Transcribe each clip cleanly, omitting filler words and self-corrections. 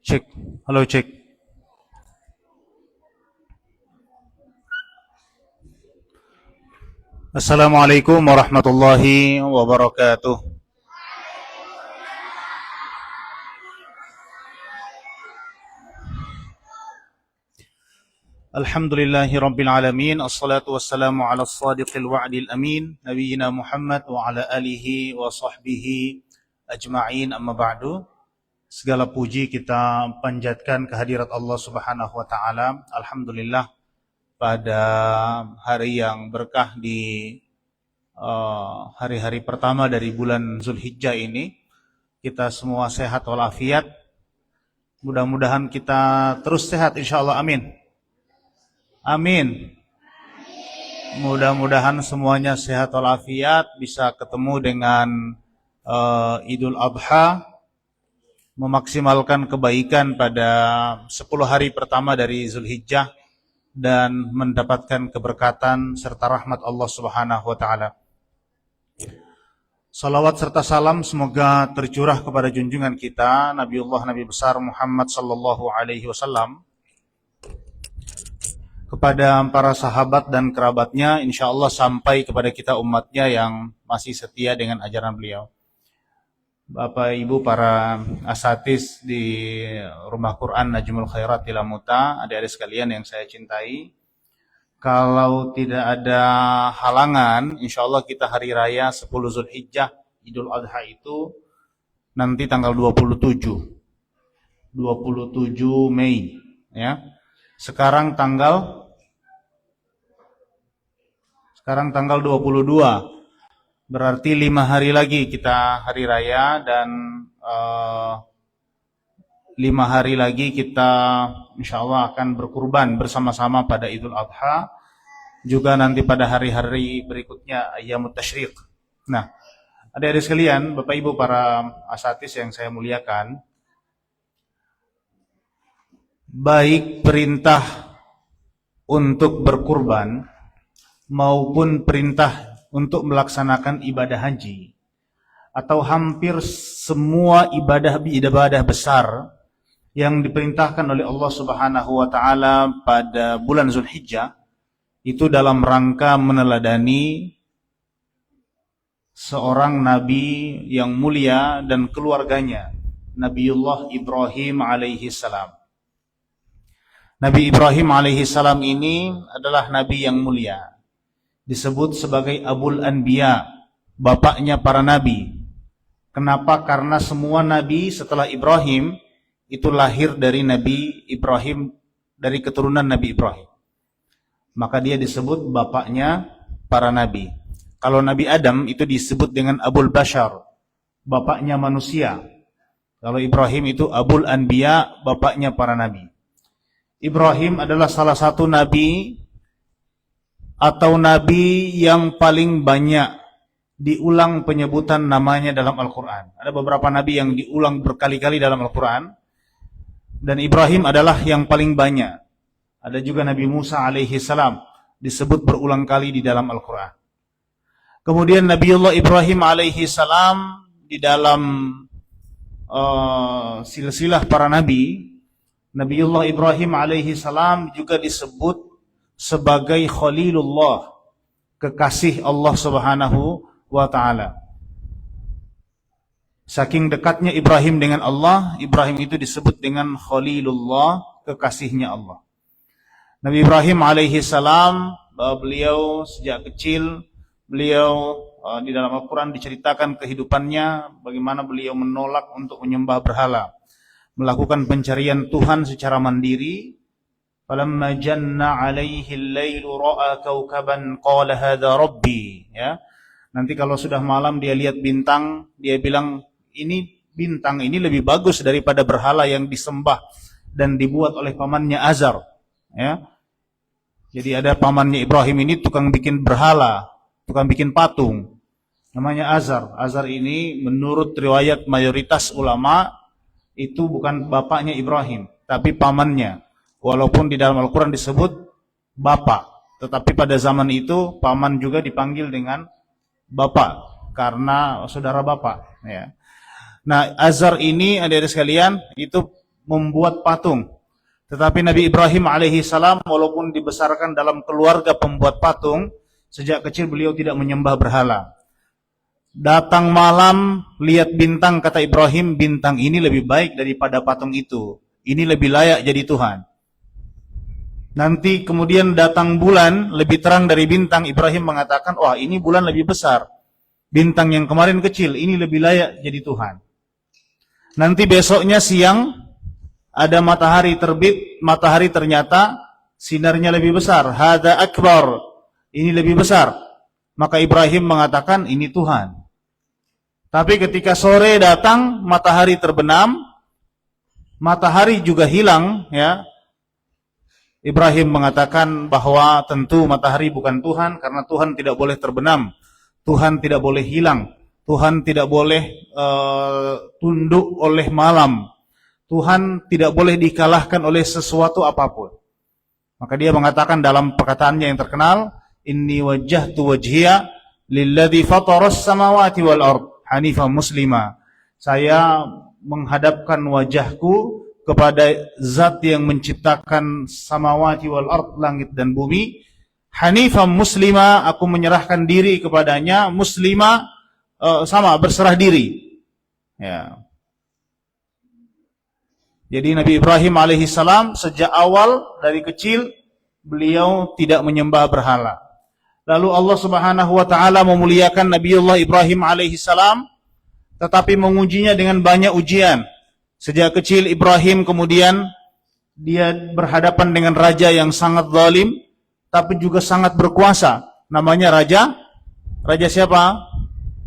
Cek, halo cek. Assalamualaikum warahmatullahi wabarakatuh. Alhamdulillahi rabbil alamin. Assalatu wassalamu ala as-sadiqil wa'dil amin. Nabiyyina Muhammad wa ala alihi wa sahbihi ajma'in, amma ba'du. Segala puji kita panjatkan kehadirat Allah Subhanahu wa taala. Alhamdulillah, pada hari yang berkah di hari-hari pertama dari bulan Zulhijjah ini, kita semua sehat walafiat. Mudah-mudahan kita terus sehat insyaallah, amin. Amin. Mudah-mudahan semuanya sehat walafiat, bisa ketemu dengan Idul Adha, memaksimalkan kebaikan pada 10 hari pertama dari Zulhijjah dan mendapatkan keberkatan serta rahmat Allah Subhanahu wa taala. Salawat serta salam semoga tercurah kepada junjungan kita Nabiullah Nabi besar Muhammad sallallahu alaihi wasallam, kepada para sahabat dan kerabatnya, insyaallah sampai kepada kita umatnya yang masih setia dengan ajaran beliau. Bapak Ibu para asatiz di Rumah Quran Najmul Khairat Tilamuta, adik-adik sekalian yang saya cintai, kalau tidak ada halangan, insyaallah kita hari raya 10 Zulhijjah, Idul Adha itu nanti tanggal 27 Mei ya. Sekarang tanggal 22, berarti 5 hari lagi kita hari raya, dan 5 hari lagi kita insyaallah akan berkurban bersama-sama pada Idul Adha, juga nanti pada hari-hari berikutnya Ayyamut Tasyriq. Nah, adik-adik sekalian, Bapak Ibu para asatiz yang saya muliakan, baik perintah untuk berkurban maupun perintah untuk melaksanakan ibadah haji atau hampir semua ibadah besar yang diperintahkan oleh Allah Subhanahu wa taala pada bulan Zulhijjah, itu dalam rangka meneladani seorang nabi yang mulia dan keluarganya, Nabiullah Ibrahim alaihi salam. Nabi Ibrahim alaihi salam ini adalah nabi yang mulia, disebut sebagai Abul Anbiya, bapaknya para nabi. Kenapa? Karena semua nabi setelah Ibrahim itu lahir dari Nabi Ibrahim, dari keturunan Nabi Ibrahim. Maka dia disebut bapaknya para nabi. Kalau Nabi Adam itu disebut dengan Abul Bashar, bapaknya manusia. Kalau Ibrahim itu Abul Anbiya, bapaknya para nabi. Ibrahim adalah salah satu nabi atau nabi yang paling banyak diulang penyebutan namanya dalam Al-Quran. Ada beberapa nabi yang diulang berkali-kali dalam Al-Quran, dan Ibrahim adalah yang paling banyak. Ada juga Nabi Musa alaihi salam disebut berulang kali di dalam Al-Quran. Kemudian Nabiullah Ibrahim alaihi salam di dalam silsilah para nabi, Nabiullah Ibrahim alaihi salam juga disebut sebagai Khalilullah, kekasih Allah Subhanahu wa taala. Saking dekatnya Ibrahim dengan Allah, Ibrahim itu disebut dengan Khalilullah, kekasihnya Allah. Nabi Ibrahim alaihi salam, beliau sejak kecil, beliau di dalam Al-Quran diceritakan kehidupannya, bagaimana beliau menolak untuk menyembah berhala, melakukan pencarian Tuhan secara mandiri. Falamma janna alaihi al-lailu ra'a kawkaban qala hadza rabbi, ya. Nanti kalau sudah malam dia lihat bintang, dia bilang, ini bintang ini lebih bagus daripada berhala yang disembah dan dibuat oleh pamannya Azar, ya. Jadi ada pamannya Ibrahim ini tukang bikin berhala, tukang bikin patung, namanya Azar. Azar ini menurut riwayat mayoritas ulama itu bukan bapaknya Ibrahim, tapi pamannya. Walaupun di dalam Al-Quran disebut bapak, tetapi pada zaman itu paman juga dipanggil dengan bapak karena saudara bapak, ya. Nah, Azar ini adik-adik sekalian itu membuat patung. Tetapi Nabi Ibrahim alaihi salam walaupun dibesarkan dalam keluarga pembuat patung, sejak kecil beliau tidak menyembah berhala. Datang malam, lihat bintang, kata Ibrahim, bintang ini lebih baik daripada patung itu. Ini lebih layak jadi Tuhan. Nanti kemudian datang bulan, lebih terang dari bintang, Ibrahim mengatakan, wah ini bulan lebih besar. Bintang yang kemarin kecil, ini lebih layak jadi Tuhan. Nanti besoknya siang, ada matahari terbit, matahari ternyata sinarnya lebih besar. Hada akbar, ini lebih besar. Maka Ibrahim mengatakan, ini Tuhan. Tapi ketika sore datang, matahari terbenam, matahari juga hilang, ya. Ibrahim mengatakan bahwa tentu matahari bukan Tuhan, karena Tuhan tidak boleh terbenam, Tuhan tidak boleh hilang, Tuhan tidak boleh tunduk oleh malam, Tuhan tidak boleh dikalahkan oleh sesuatu apapun. Maka dia mengatakan dalam perkataannya yang terkenal, Inni wajjahtu wajhiya lilladzi fataras samawati wal ard hanifan muslima. Saya menghadapkan wajahku kepada zat yang menciptakan samawati wal ard, langit dan bumi. Hanifan muslima, aku menyerahkan diri kepadanya. Muslima, sama, berserah diri. Ya. Jadi Nabi Ibrahim alaihissalam sejak awal dari kecil beliau tidak menyembah berhala. Lalu Allah Subhanahu wa taala memuliakan Nabiullah Ibrahim alaihissalam, tetapi mengujinya dengan banyak ujian. Sejak kecil Ibrahim kemudian dia berhadapan dengan raja yang sangat zalim, tapi juga sangat berkuasa. Namanya raja siapa?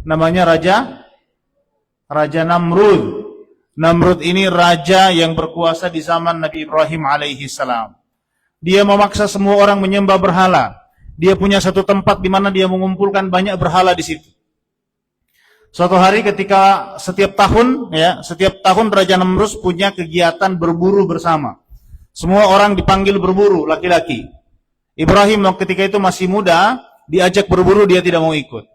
Namanya Raja Namrud. Namrud ini raja yang berkuasa di zaman Nabi Ibrahim alaihissalam. Dia memaksa semua orang menyembah berhala. Dia punya satu tempat di mana dia mengumpulkan banyak berhala di situ. Suatu hari ketika setiap tahun Raja Namrud punya kegiatan berburu bersama. Semua orang dipanggil berburu, laki-laki. Ibrahim ketika itu masih muda, diajak berburu, dia tidak mau ikut.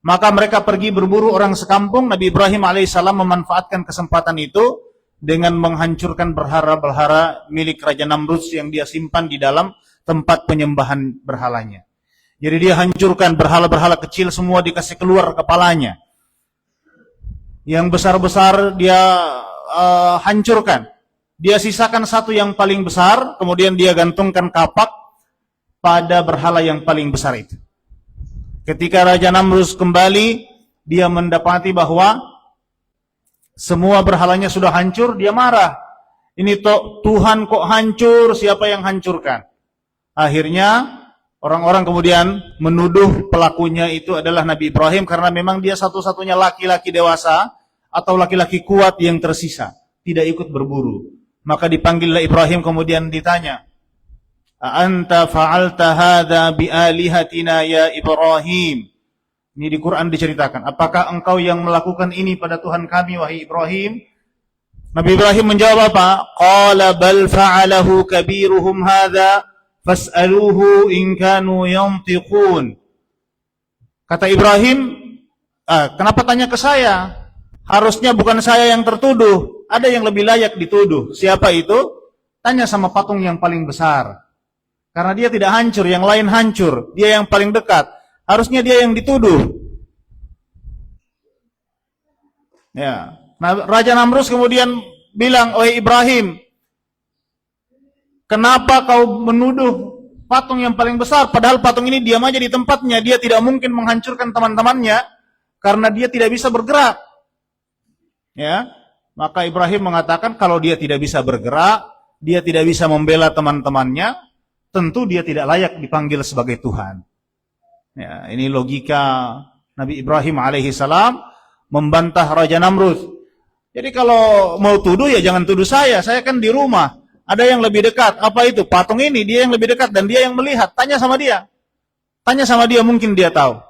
Maka mereka pergi berburu orang sekampung. Nabi Ibrahim alaihissalam memanfaatkan kesempatan itu dengan menghancurkan berhala-berhala milik Raja Namrud yang dia simpan di dalam tempat penyembahan berhalanya. Jadi dia hancurkan berhala-berhala kecil, semua dikasih keluar kepalanya. Yang besar-besar dia hancurkan. Dia sisakan satu yang paling besar, kemudian dia gantungkan kapak pada berhala yang paling besar itu. Ketika Raja Namrud kembali, dia mendapati bahwa semua berhalanya sudah hancur, dia marah. Ini Tuhan kok hancur, siapa yang hancurkan? Akhirnya orang-orang kemudian menuduh pelakunya itu adalah Nabi Ibrahim, karena memang dia satu-satunya laki-laki dewasa atau laki-laki kuat yang tersisa, tidak ikut berburu. Maka dipanggillah Ibrahim, kemudian ditanya, "Anta fa'alta hadza bi alihatina ya Ibrahim?" Ini di Quran diceritakan, apakah engkau yang melakukan ini pada Tuhan kami wahai Ibrahim? Nabi Ibrahim menjawab apa? Qala bal fa'alahu kabiruhum hadza fas'aluhu in kanu yantiqun. Kata Ibrahim, kenapa tanya ke saya? Harusnya bukan saya yang tertuduh, ada yang lebih layak dituduh. Siapa itu? Tanya sama patung yang paling besar. Karena dia tidak hancur, yang lain hancur. Dia yang paling dekat. Harusnya dia yang dituduh. Ya. Nah, Raja Namrud kemudian bilang, "Wahai Ibrahim, kenapa kau menuduh patung yang paling besar? Padahal patung ini diam aja di tempatnya. Dia tidak mungkin menghancurkan teman-temannya karena dia tidak bisa bergerak." Ya, maka Ibrahim mengatakan kalau dia tidak bisa bergerak, dia tidak bisa membela teman-temannya, tentu dia tidak layak dipanggil sebagai Tuhan. Ya, ini logika Nabi Ibrahim alaihissalam membantah Raja Namrud. Jadi kalau mau tuduh ya jangan tuduh saya kan di rumah. Ada yang lebih dekat. Apa itu? Patung ini, dia yang lebih dekat dan dia yang melihat. Tanya sama dia. Tanya sama dia, mungkin dia tahu.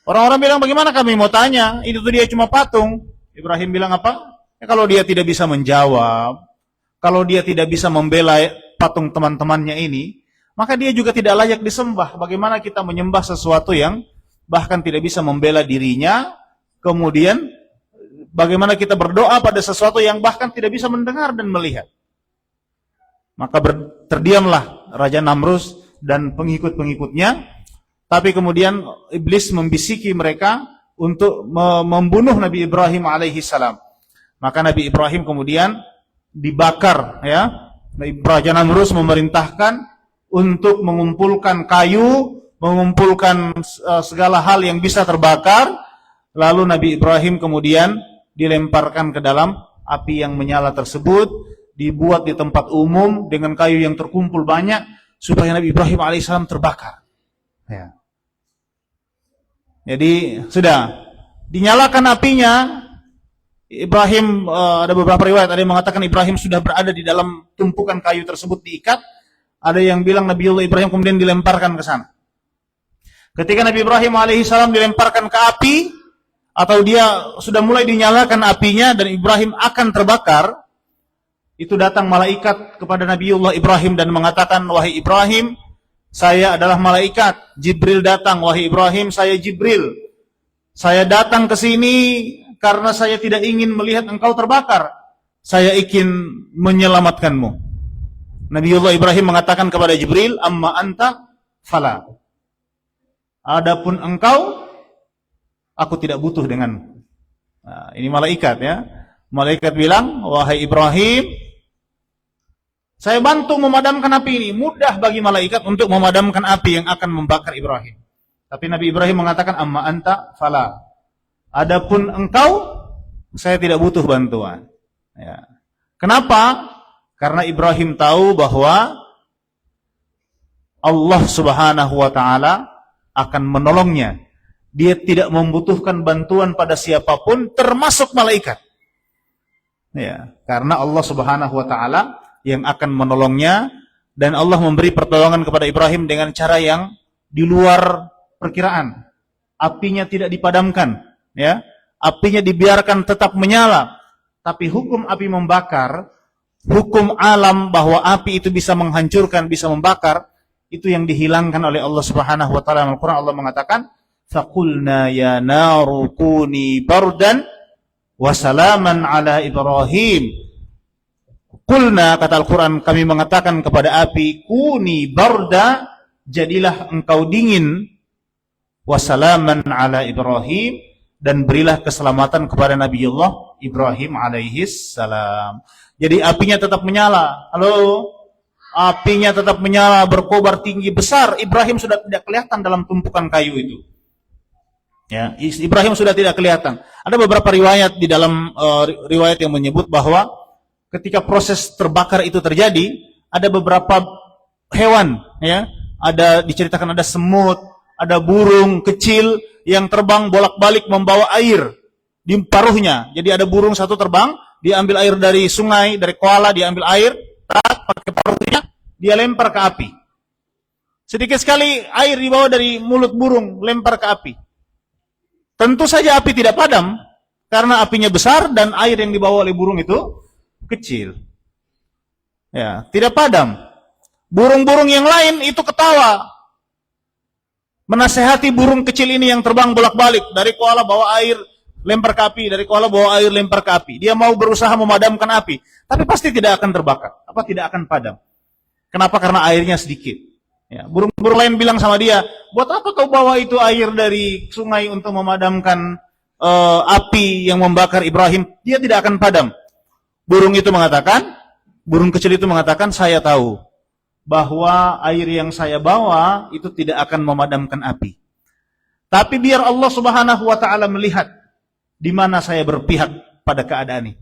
Orang-orang bilang, bagaimana kami mau tanya? Itu tuh dia cuma patung. Ibrahim bilang apa? Ya, kalau dia tidak bisa menjawab, kalau dia tidak bisa membela patung teman-temannya ini, maka dia juga tidak layak disembah. Bagaimana kita menyembah sesuatu yang bahkan tidak bisa membela dirinya, kemudian bagaimana kita berdoa pada sesuatu yang bahkan tidak bisa mendengar dan melihat. Maka terdiamlah Raja Namrus dan pengikut-pengikutnya, tapi kemudian iblis membisiki mereka untuk membunuh Nabi Ibrahim alaihi salam. Maka Nabi Ibrahim kemudian dibakar, ya. Raja Namrus memerintahkan untuk mengumpulkan kayu, mengumpulkan segala hal yang bisa terbakar, lalu Nabi Ibrahim kemudian dilemparkan ke dalam api yang menyala tersebut, dibuat di tempat umum dengan kayu yang terkumpul banyak supaya Nabi Ibrahim alaihissalam terbakar. Ya. Jadi sudah dinyalakan apinya. Ibrahim, ada beberapa riwayat, ada yang mengatakan Ibrahim sudah berada di dalam tumpukan kayu tersebut diikat. Ada yang bilang Nabiullah Ibrahim kemudian dilemparkan ke sana. Ketika Nabi Ibrahim alaihissalam dilemparkan ke api, atau dia sudah mulai dinyalakan apinya dan Ibrahim akan terbakar, itu datang malaikat kepada Nabiullah Ibrahim dan mengatakan, wahai Ibrahim, saya adalah malaikat. Jibril datang, wahai Ibrahim, saya Jibril. Saya datang ke sini karena saya tidak ingin melihat engkau terbakar. Saya ingin menyelamatkanmu. Nabiullah Ibrahim mengatakan kepada Jibril, amma anta fala. Adapun engkau, aku tidak butuh denganmu. Nah, ini malaikat, ya. Malaikat bilang, wahai Ibrahim, saya bantu memadamkan api ini. Mudah bagi malaikat untuk memadamkan api yang akan membakar Ibrahim. Tapi Nabi Ibrahim mengatakan, amma anta fala. Adapun engkau, saya tidak butuh bantuan. Ya. Kenapa? Karena Ibrahim tahu bahwa Allah Subhanahu wa taala akan menolongnya. Dia tidak membutuhkan bantuan pada siapapun, termasuk malaikat. Ya, karena Allah Subhanahu wa taala yang akan menolongnya, dan Allah memberi pertolongan kepada Ibrahim dengan cara yang di luar perkiraan. Apinya tidak dipadamkan, ya. Apinya dibiarkan tetap menyala. Tapi hukum api membakar, hukum alam bahwa api itu bisa menghancurkan, bisa membakar, itu yang dihilangkan oleh Allah Subhanahu wa taala. Al-Qur'an Allah mengatakan, "Faqulna ya naru kuni bardan wa salaman ala Ibrahim." Qulna, kata Al-Quran, kami mengatakan kepada api, kuni barda, jadilah engkau dingin, wasalaman ala Ibrahim, dan berilah keselamatan kepada Nabiullah Ibrahim alaihis salam. Jadi apinya tetap menyala. Halo? Apinya tetap menyala, berkobar tinggi besar. Ibrahim sudah tidak kelihatan dalam tumpukan kayu itu. Ya, Ibrahim sudah tidak kelihatan. Ada beberapa riwayat di dalam riwayat yang menyebut bahwa ketika proses terbakar itu terjadi, ada beberapa hewan, ya, diceritakan ada semut, ada burung kecil yang terbang bolak-balik membawa air di paruhnya. Jadi ada burung satu terbang, dia ambil air dari sungai, dari koala, dia ambil air, pakai paruhnya, dia lempar ke api. Sedikit sekali air dibawa dari mulut burung, lempar ke api. Tentu saja api tidak padam, karena apinya besar dan air yang dibawa oleh burung itu kecil. Ya, tidak padam. Burung-burung yang lain itu ketawa. Menasehati burung kecil ini yang terbang bolak-balik. Dari koala bawa air, lempar ke api. Dari koala bawa air, lempar ke api. Dia mau berusaha memadamkan api. Tapi pasti tidak akan terbakar. Tidak akan padam. Kenapa? Karena airnya sedikit. Ya, burung-burung lain bilang sama dia, buat apa kau bawa itu air dari sungai untuk memadamkan api yang membakar Ibrahim? Dia tidak akan padam. Burung kecil itu mengatakan, saya tahu bahwa air yang saya bawa itu tidak akan memadamkan api. Tapi biar Allah Subhanahu wa taala melihat di mana saya berpihak pada keadaan ini.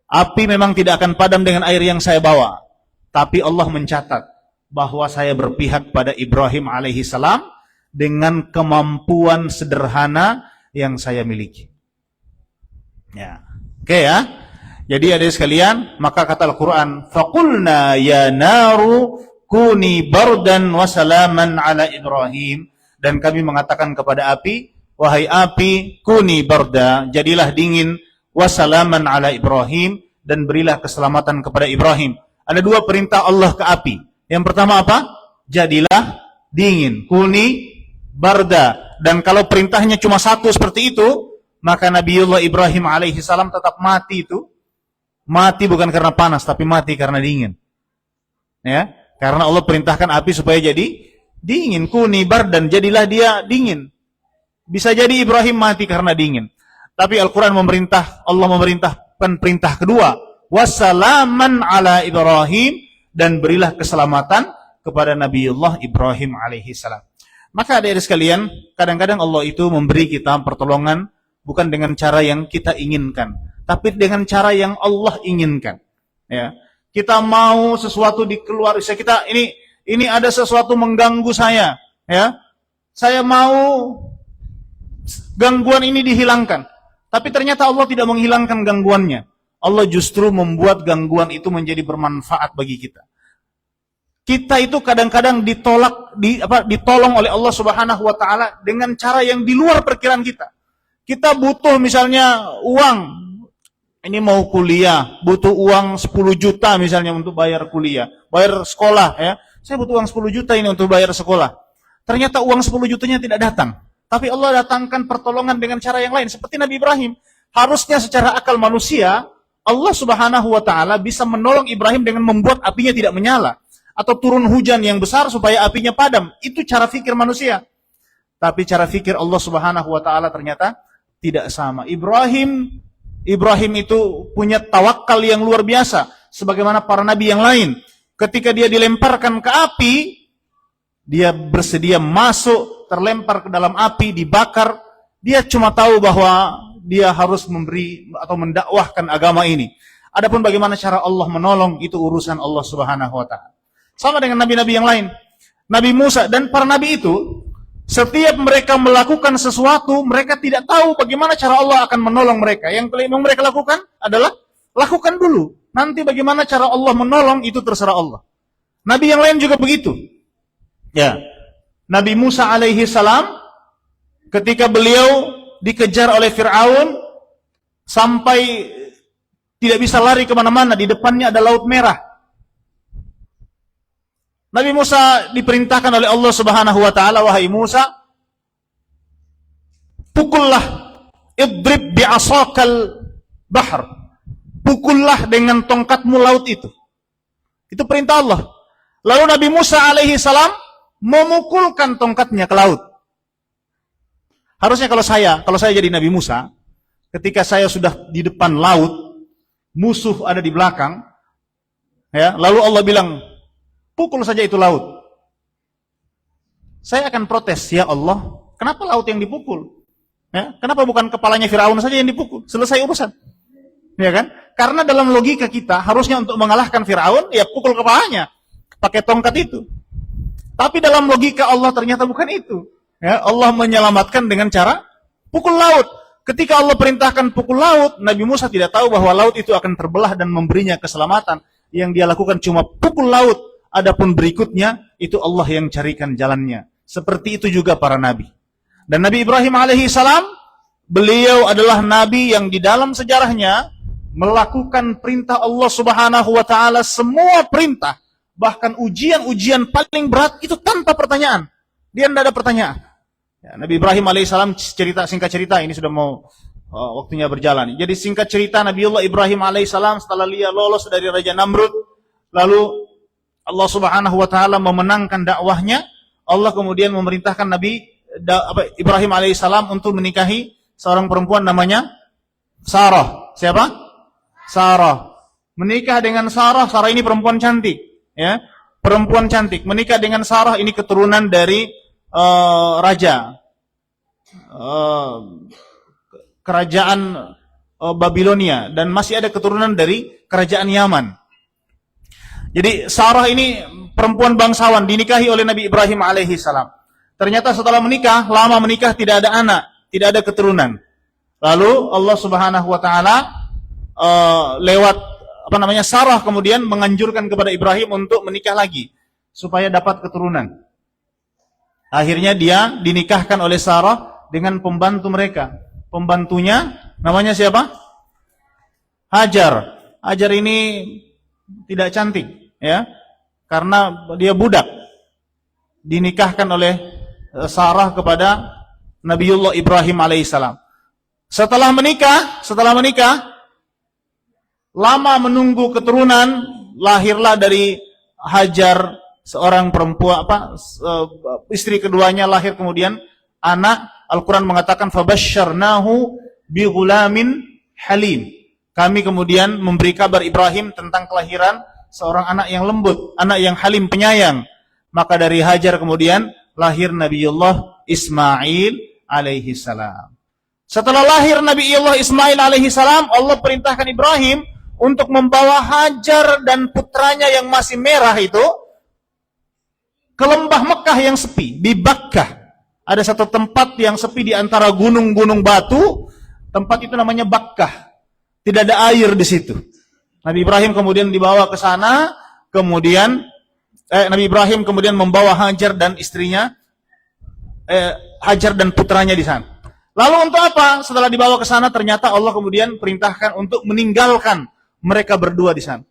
Api memang tidak akan padam dengan air yang saya bawa, tapi Allah mencatat bahwa saya berpihak pada Ibrahim alaihi salam dengan kemampuan sederhana yang saya miliki. Ya. Oke, ya. Jadi adik sekalian, maka kata Al-Quran, faqulna ya naru kuni bardan wa salaman ala Ibrahim. Dan kami mengatakan kepada api, wahai api, kuni barda, jadilah dingin, wa salaman ala Ibrahim, dan berilah keselamatan kepada Ibrahim. Ada dua perintah Allah ke api. Yang pertama apa? Jadilah dingin, kuni barda. Dan kalau perintahnya cuma satu seperti itu, maka Nabiullah Ibrahim alaihi salam tetap mati itu. Mati bukan karena panas, tapi mati karena dingin. Ya, karena Allah perintahkan api supaya jadi dingin, kuni bardan, jadilah dia dingin. Bisa jadi Ibrahim mati karena dingin. Tapi Al-Quran Allah memerintahkan perintah kedua, wassalaman ala Ibrahim, dan berilah keselamatan kepada Nabiullah Ibrahim alaihi salam. Maka adik-adik sekalian, kadang-kadang Allah itu memberi kita pertolongan bukan dengan cara yang kita inginkan, tapi dengan cara yang Allah inginkan. Ya, kita mau sesuatu di keluarga kita, ini ada sesuatu mengganggu saya, ya, saya mau gangguan ini dihilangkan, tapi ternyata Allah tidak menghilangkan gangguannya. Allah justru membuat gangguan itu menjadi bermanfaat bagi kita. Kita itu kadang-kadang ditolong oleh Allah Subhanahu wa taala dengan cara yang di luar perkiraan kita. Kita butuh misalnya uang, ini mau kuliah, butuh uang 10 juta misalnya untuk bayar kuliah, bayar sekolah, ya. Saya butuh uang 10 juta ini untuk bayar sekolah. Ternyata uang 10 jutanya tidak datang. Tapi Allah datangkan pertolongan dengan cara yang lain. Seperti Nabi Ibrahim. Harusnya secara akal manusia, Allah Subhanahu wa ta'ala bisa menolong Ibrahim dengan membuat apinya tidak menyala. Atau turun hujan yang besar supaya apinya padam. Itu cara fikir manusia. Tapi cara fikir Allah Subhanahu wa ta'ala ternyata tidak sama. Ibrahim itu punya tawakal yang luar biasa. Sebagaimana para nabi yang lain. Ketika dia dilemparkan ke api, dia bersedia masuk, terlempar ke dalam api, dibakar. Dia cuma tahu bahwa dia harus memberi atau mendakwahkan agama ini. Adapun bagaimana cara Allah menolong, itu urusan Allah Subhanahu wa ta'ala. Sama dengan nabi-nabi yang lain. Nabi Musa dan para nabi itu, setiap mereka melakukan sesuatu, mereka tidak tahu bagaimana cara Allah akan menolong mereka. Yang mereka lakukan adalah lakukan dulu. Nanti bagaimana cara Allah menolong itu terserah Allah. Nabi yang lain juga begitu. Ya, Nabi Musa alaihi salam ketika beliau dikejar oleh Fir'aun sampai tidak bisa lari kemana-mana, di depannya ada Laut Merah. Nabi Musa diperintahkan oleh Allah Subhanahu wa ta'ala, wahai Musa, pukullah, idrib bi'asakal bahr, pukullah dengan tongkatmu laut itu. Itu perintah Allah. Lalu Nabi Musa alaihi salam memukulkan tongkatnya ke laut. Harusnya kalau saya jadi Nabi Musa, ketika saya sudah di depan laut, musuh ada di belakang, ya, lalu Allah bilang, pukul saja itu laut. Saya akan protes, ya Allah, kenapa laut yang dipukul? Ya, kenapa bukan kepalanya Firaun saja yang dipukul? Selesai urusan. Ya kan? Karena dalam logika kita, harusnya untuk mengalahkan Firaun, ya pukul kepalanya, pakai tongkat itu. Tapi dalam logika Allah ternyata bukan itu. Ya, Allah menyelamatkan dengan cara pukul laut. Ketika Allah perintahkan pukul laut, Nabi Musa tidak tahu bahwa laut itu akan terbelah dan memberinya keselamatan. Yang dia lakukan cuma pukul laut. Adapun berikutnya, itu Allah yang carikan jalannya. Seperti itu juga para nabi. Dan Nabi Ibrahim alaihi salam, beliau adalah nabi yang di dalam sejarahnya melakukan perintah Allah Subhanahu wa ta'ala, semua perintah. Bahkan ujian-ujian paling berat itu tanpa pertanyaan. Dia tidak ada pertanyaan. Ya, Nabi Ibrahim alaihissalam, singkat cerita, ini sudah mau waktunya berjalan. Jadi singkat cerita, Nabiullah Ibrahim alaihissalam setelah dia lolos dari Raja Namrud, lalu Allah Subhanahu wa ta'ala memenangkan dakwahnya. Allah kemudian memerintahkan Ibrahim alaihissalam untuk menikahi seorang perempuan namanya Sarah. Siapa? Sarah. Menikah dengan Sarah. Sarah ini perempuan cantik. Ya, perempuan cantik. Menikah dengan Sarah, ini keturunan dari raja kerajaan Babilonia, dan masih ada keturunan dari kerajaan Yaman. Jadi Sarah ini perempuan bangsawan, dinikahi oleh Nabi Ibrahim alaihi salam. Ternyata setelah menikah, lama menikah, tidak ada anak, tidak ada keturunan. Lalu Allah Subhanahu wa ta'ala lewat Sarah kemudian menganjurkan kepada Ibrahim untuk menikah lagi supaya dapat keturunan. Akhirnya dia dinikahkan oleh Sarah dengan pembantu mereka. Pembantunya namanya siapa? Hajar. Hajar ini tidak cantik, ya, karena dia budak. Dinikahkan oleh Sarah kepada Nabiullah Ibrahim alaihissalam. Setelah menikah, lama menunggu keturunan, lahirlah dari Hajar seorang perempuan, istri keduanya lahir kemudian anak. Al-Quran mengatakan fabasyarnahu bighulamin halim. Kami kemudian memberi kabar Ibrahim tentang kelahiran seorang anak yang lembut, anak yang halim, penyayang. Maka dari Hajar kemudian lahir Nabiullah Ismail alaihi salam. Setelah lahir Nabiullah Ismail alaihi salam, Allah perintahkan Ibrahim untuk membawa Hajar dan putranya yang masih merah itu ke lembah Mekah yang sepi, di Bakkah. Ada satu tempat yang sepi di antara gunung-gunung batu, tempat itu namanya Bakkah. Tidak ada air di situ. Nabi Ibrahim kemudian dibawa ke sana, kemudian Nabi Ibrahim kemudian membawa Hajar dan istrinya, Hajar dan putranya di sana. Lalu untuk apa? Setelah dibawa ke sana, ternyata Allah kemudian perintahkan untuk meninggalkan mereka berdua di sana.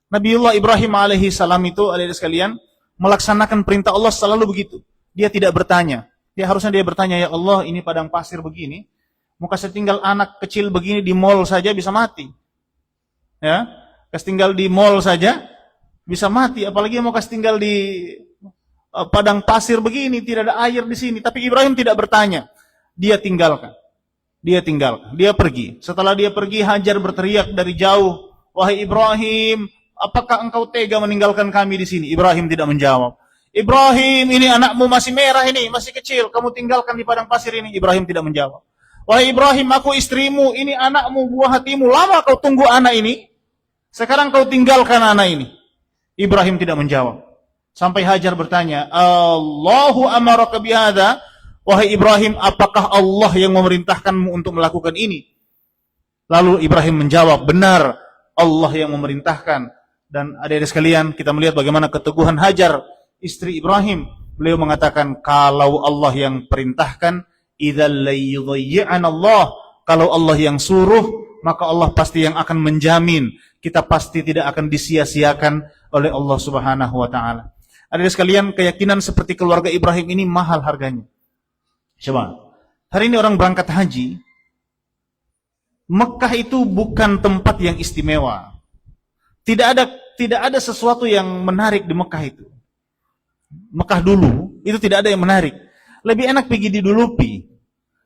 Nabiullah Ibrahim alaihi salam itu, adik-adik sekalian, melaksanakan perintah Allah selalu begitu. Dia tidak bertanya. Harusnya dia bertanya, ya Allah, ini padang pasir begini, mau kasih tinggal anak kecil begini di mall saja bisa mati. Ya, kasih tinggal di mall saja bisa mati, apalagi mau kasih tinggal di padang pasir begini, tidak ada air di sini. Tapi Ibrahim tidak bertanya. Dia tinggalkan. Dia pergi. Setelah dia pergi, Hajar berteriak dari jauh, wahai Ibrahim, apakah engkau tega meninggalkan kami di sini? Ibrahim tidak menjawab. Ibrahim, ini anakmu masih merah ini, masih kecil, kamu tinggalkan di padang pasir ini. Ibrahim tidak menjawab. Wahai Ibrahim, aku istrimu, ini anakmu, buah hatimu, lama kau tunggu anak ini, sekarang kau tinggalkan anak ini. Ibrahim tidak menjawab. Sampai Hajar bertanya, Allahu amaraka bihadza? Wahai Ibrahim, apakah Allah yang memerintahkanmu untuk melakukan ini? Lalu Ibrahim menjawab, benar, Allah yang memerintahkan. Dan adik-adik sekalian, kita melihat bagaimana keteguhan Hajar, istri Ibrahim. Beliau mengatakan, kalau Allah yang perintahkan, idzal la yudhayyi'an Allah, kalau Allah yang suruh, maka Allah pasti yang akan menjamin kita pasti tidak akan disia-siakan oleh Allah Subhanahu wa taala. Adik-adik sekalian, keyakinan seperti keluarga Ibrahim ini mahal harganya. Coba, hari ini orang berangkat haji, Mekah itu bukan tempat yang istimewa. Tidak ada sesuatu yang menarik di Mekah itu. Mekah dulu, itu tidak ada yang menarik. Lebih enak pergi di Dulupi.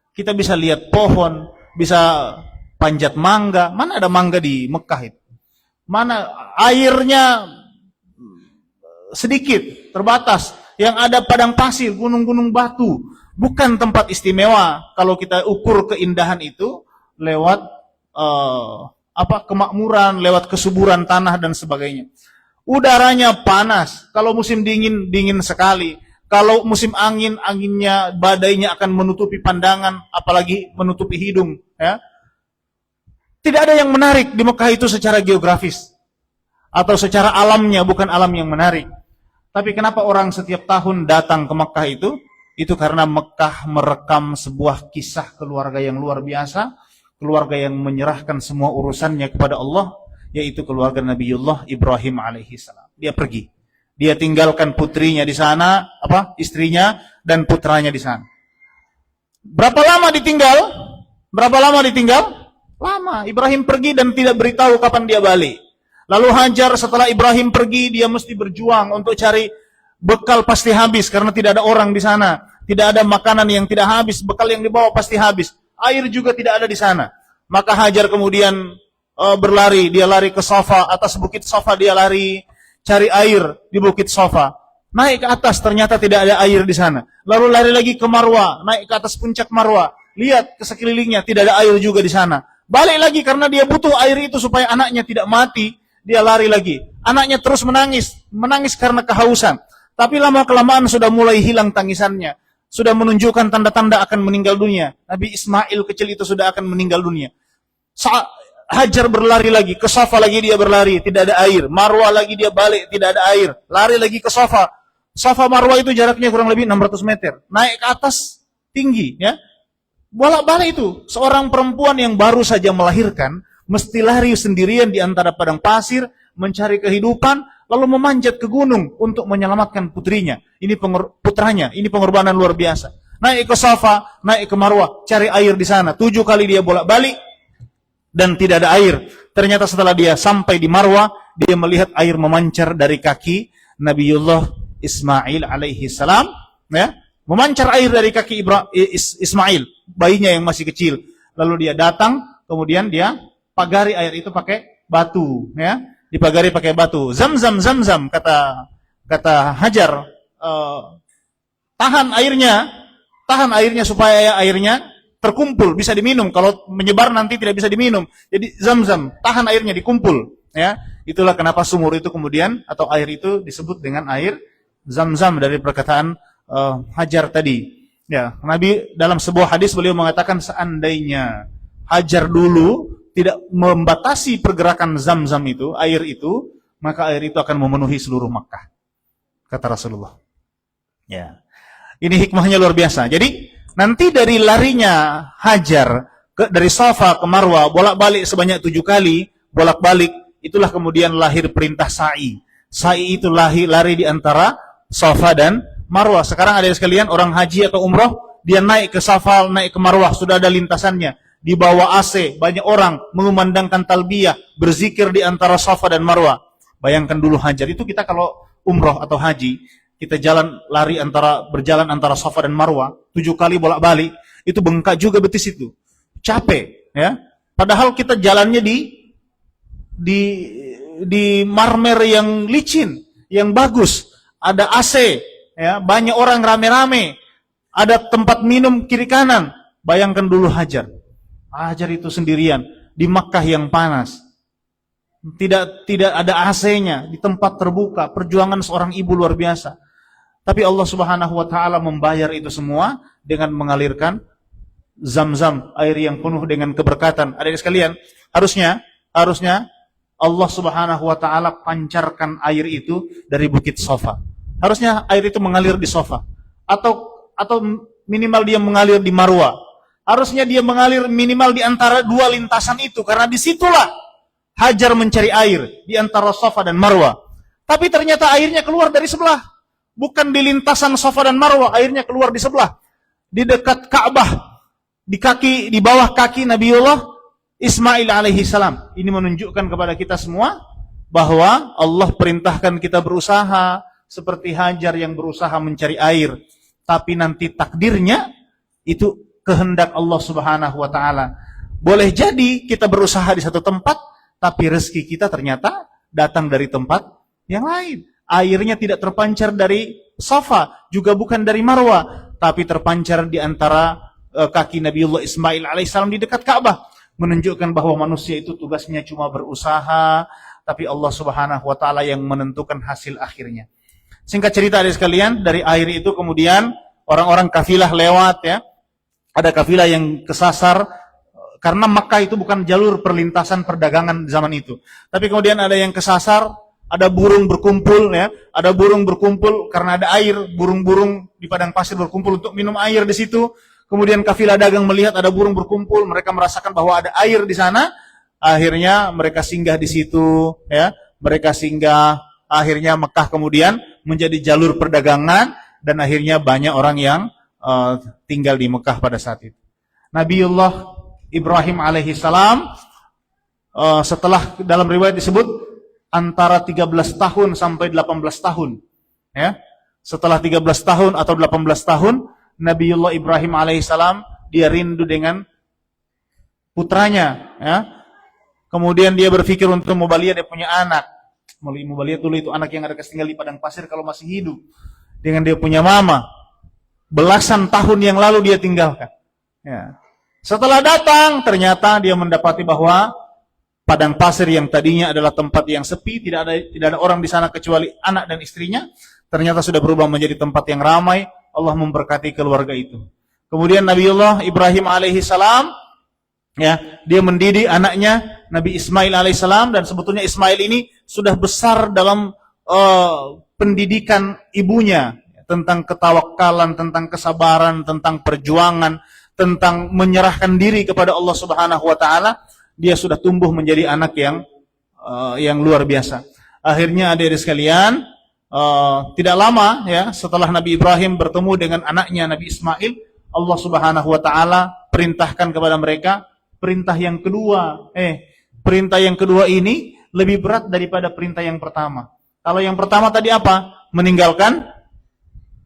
Kita bisa lihat pohon, bisa panjat mangga. Mana ada mangga di Mekah itu? Mana airnya sedikit, terbatas. Yang ada padang pasir, gunung-gunung batu. Bukan tempat istimewa kalau kita ukur keindahan itu lewat kemakmuran, lewat kesuburan tanah dan sebagainya. Udaranya panas. Kalau musim dingin, dingin sekali. Kalau musim angin, anginnya, badainya akan menutupi pandangan, apalagi menutupi hidung. Ya. Tidak ada yang menarik di Mekah itu secara geografis. Atau secara alamnya, bukan alam yang menarik. Tapi kenapa orang setiap tahun datang ke Mekah itu? Itu karena Mekah merekam sebuah kisah keluarga yang luar biasa. Keluarga yang menyerahkan semua urusannya kepada Allah, yaitu keluarga Nabiullah Ibrahim alaihi salam. Dia pergi. Dia tinggalkan putrinya di sana, istrinya dan putranya di sana. Berapa lama ditinggal? Lama. Ibrahim pergi dan tidak beritahu kapan dia balik. Lalu Hajar setelah Ibrahim pergi, dia mesti berjuang untuk cari bekal, pasti habis karena tidak ada orang di sana. Tidak ada makanan yang tidak habis, bekal yang dibawa pasti habis. Air juga tidak ada di sana. Maka Hajar kemudian berlari, dia lari ke Safa, atas bukit Safa dia lari, cari air di bukit Safa. Naik ke atas, ternyata tidak ada air di sana. Lalu lari lagi ke Marwa, naik ke atas puncak Marwa, lihat ke sekelilingnya, tidak ada air juga di sana. Balik lagi karena dia butuh air itu supaya anaknya tidak mati, dia lari lagi. Anaknya terus menangis karena kehausan. Tapi lama-kelamaan sudah mulai hilang tangisannya. Sudah menunjukkan tanda-tanda akan meninggal dunia. Nabi Ismail kecil itu sudah akan meninggal dunia. Hajar berlari lagi, ke Safa lagi dia berlari, tidak ada air. Marwah lagi dia balik, tidak ada air. Lari lagi ke Safa. Safa Marwah itu jaraknya kurang lebih 600 meter. Naik ke atas, tinggi. Ya. Bolak-balik itu. Seorang perempuan yang baru saja melahirkan, mesti lari sendirian di antara padang pasir, mencari kehidupan, lalu memanjat ke gunung untuk menyelamatkan putrinya. Putranya, ini pengorbanan luar biasa. Naik ke Safa, naik ke Marwah, cari air di sana. 7 kali dia bolak-balik dan tidak ada air. Ternyata setelah dia sampai di Marwah, dia melihat air memancar dari kaki Nabiullah Ismail alaihi salam, ya. Memancar air dari kaki Ismail, bayinya yang masih kecil. Lalu dia datang, kemudian dia pagari air itu pakai batu, ya. Dipagari pakai batu. Zam-zam, zam-zam, kata Hajar, tahan airnya supaya airnya terkumpul, bisa diminum. Kalau menyebar nanti tidak bisa diminum. Jadi zam-zam, tahan airnya, dikumpul, ya. Itulah kenapa sumur itu kemudian, atau air itu disebut dengan air zam-zam dari perkataan Hajar tadi. Ya, Nabi dalam sebuah hadis beliau mengatakan, seandainya Hajar dulu tidak membatasi pergerakan zam-zam itu, air itu, maka air itu akan memenuhi seluruh Makkah, kata Rasulullah. Ya. Ini hikmahnya luar biasa. Jadi nanti dari larinya Hajar dari Safa ke Marwah bolak-balik sebanyak 7 kali, bolak-balik, itulah kemudian lahir perintah sa'i. Sa'i itu lari di antara Safa dan Marwah. Sekarang ada sekalian orang haji atau umroh, dia naik ke Safa, naik ke Marwah, sudah ada lintasannya. Di bawah AC, banyak orang mengumandangkan talbiyah, berzikir di antara Safa dan Marwah. Bayangkan dulu Hajar, itu kita kalau umroh atau haji, kita berjalan antara Safa dan Marwah 7 kali bolak-balik, itu bengkak juga betis itu. Capek, ya. Padahal kita jalannya di marmer yang licin, yang bagus, ada AC, ya, banyak orang rame-rame, ada tempat minum kiri kanan. Bayangkan dulu Hajar itu sendirian di Makkah yang panas. Tidak ada AC-nya, di tempat terbuka, perjuangan seorang ibu luar biasa. Tapi Allah Subhanahu wa taala membayar itu semua dengan mengalirkan zam-zam, air yang penuh dengan keberkatan. Adik sekalian, harusnya Allah Subhanahu wa taala pancarkan air itu dari Bukit Safa. Harusnya air itu mengalir di Safa, atau minimal dia mengalir di Marwah. Harusnya dia mengalir minimal di antara 2 lintasan itu, karena disitulah Hajar mencari air di antara Safa dan Marwah. Tapi ternyata airnya keluar dari sebelah, bukan di lintasan Safa dan Marwah, airnya keluar di sebelah, di dekat Ka'bah, di bawah kaki Nabiullah Ismail alaihi salam. Ini menunjukkan kepada kita semua bahwa Allah perintahkan kita berusaha seperti Hajar yang berusaha mencari air, tapi nanti takdirnya itu kehendak Allah Subhanahu wa taala. Boleh jadi kita berusaha di satu tempat, tapi rezeki kita ternyata datang dari tempat yang lain. Airnya tidak terpancar dari Safa, juga bukan dari Marwah, tapi terpancar di antara kaki Nabiullah Ismail alaihissalam di dekat Ka'bah. Menunjukkan bahwa manusia itu tugasnya cuma berusaha, tapi Allah Subhanahu wa taala yang menentukan hasil akhirnya. Singkat cerita adik sekalian, dari air itu kemudian orang-orang kafilah lewat, ya. Ada kafilah yang kesasar, karena Makkah itu bukan jalur perlintasan perdagangan zaman itu. Tapi kemudian ada yang kesasar, ada burung berkumpul, ya. Ada burung berkumpul karena ada air, burung-burung di padang pasir berkumpul untuk minum air di situ. Kemudian kafilah dagang melihat ada burung berkumpul, mereka merasakan bahwa ada air di sana. Akhirnya mereka singgah di situ, ya. Mereka singgah, akhirnya Makkah kemudian menjadi jalur perdagangan, dan akhirnya banyak orang yang tinggal di Mekah pada saat itu. Nabiullah Ibrahim alaihi salam, setelah dalam riwayat disebut antara 13 tahun sampai 18 tahun, ya. Setelah 13 tahun atau 18 tahun, Nabiullah Ibrahim alaihi salam dia rindu dengan putranya, ya. Kemudian dia berpikir untuk Mubaliyah, dia punya anak. Mubaliyah dulu itu anak yang ada tinggal di padang pasir kalau masih hidup. Dengan dia punya mama. Belasan tahun yang lalu dia tinggalkan. Ya. Setelah datang, ternyata dia mendapati bahwa padang pasir yang tadinya adalah tempat yang sepi, tidak ada orang di sana kecuali anak dan istrinya, ternyata sudah berubah menjadi tempat yang ramai. Allah memberkati keluarga itu. Kemudian Nabiullah Ibrahim alaihi salam, ya, dia mendidik anaknya Nabi Ismail alaihi salam, dan sebetulnya Ismail ini sudah besar dalam pendidikan ibunya tentang ketawakalan, tentang kesabaran, tentang perjuangan, tentang menyerahkan diri kepada Allah Subhanahu wa taala. Dia sudah tumbuh menjadi anak yang luar biasa. Akhirnya adik-adik sekalian, tidak lama ya setelah Nabi Ibrahim bertemu dengan anaknya Nabi Ismail, Allah Subhanahu wa taala perintahkan kepada mereka perintah yang kedua. Perintah yang kedua ini lebih berat daripada perintah yang pertama. Kalau yang pertama tadi apa? Meninggalkan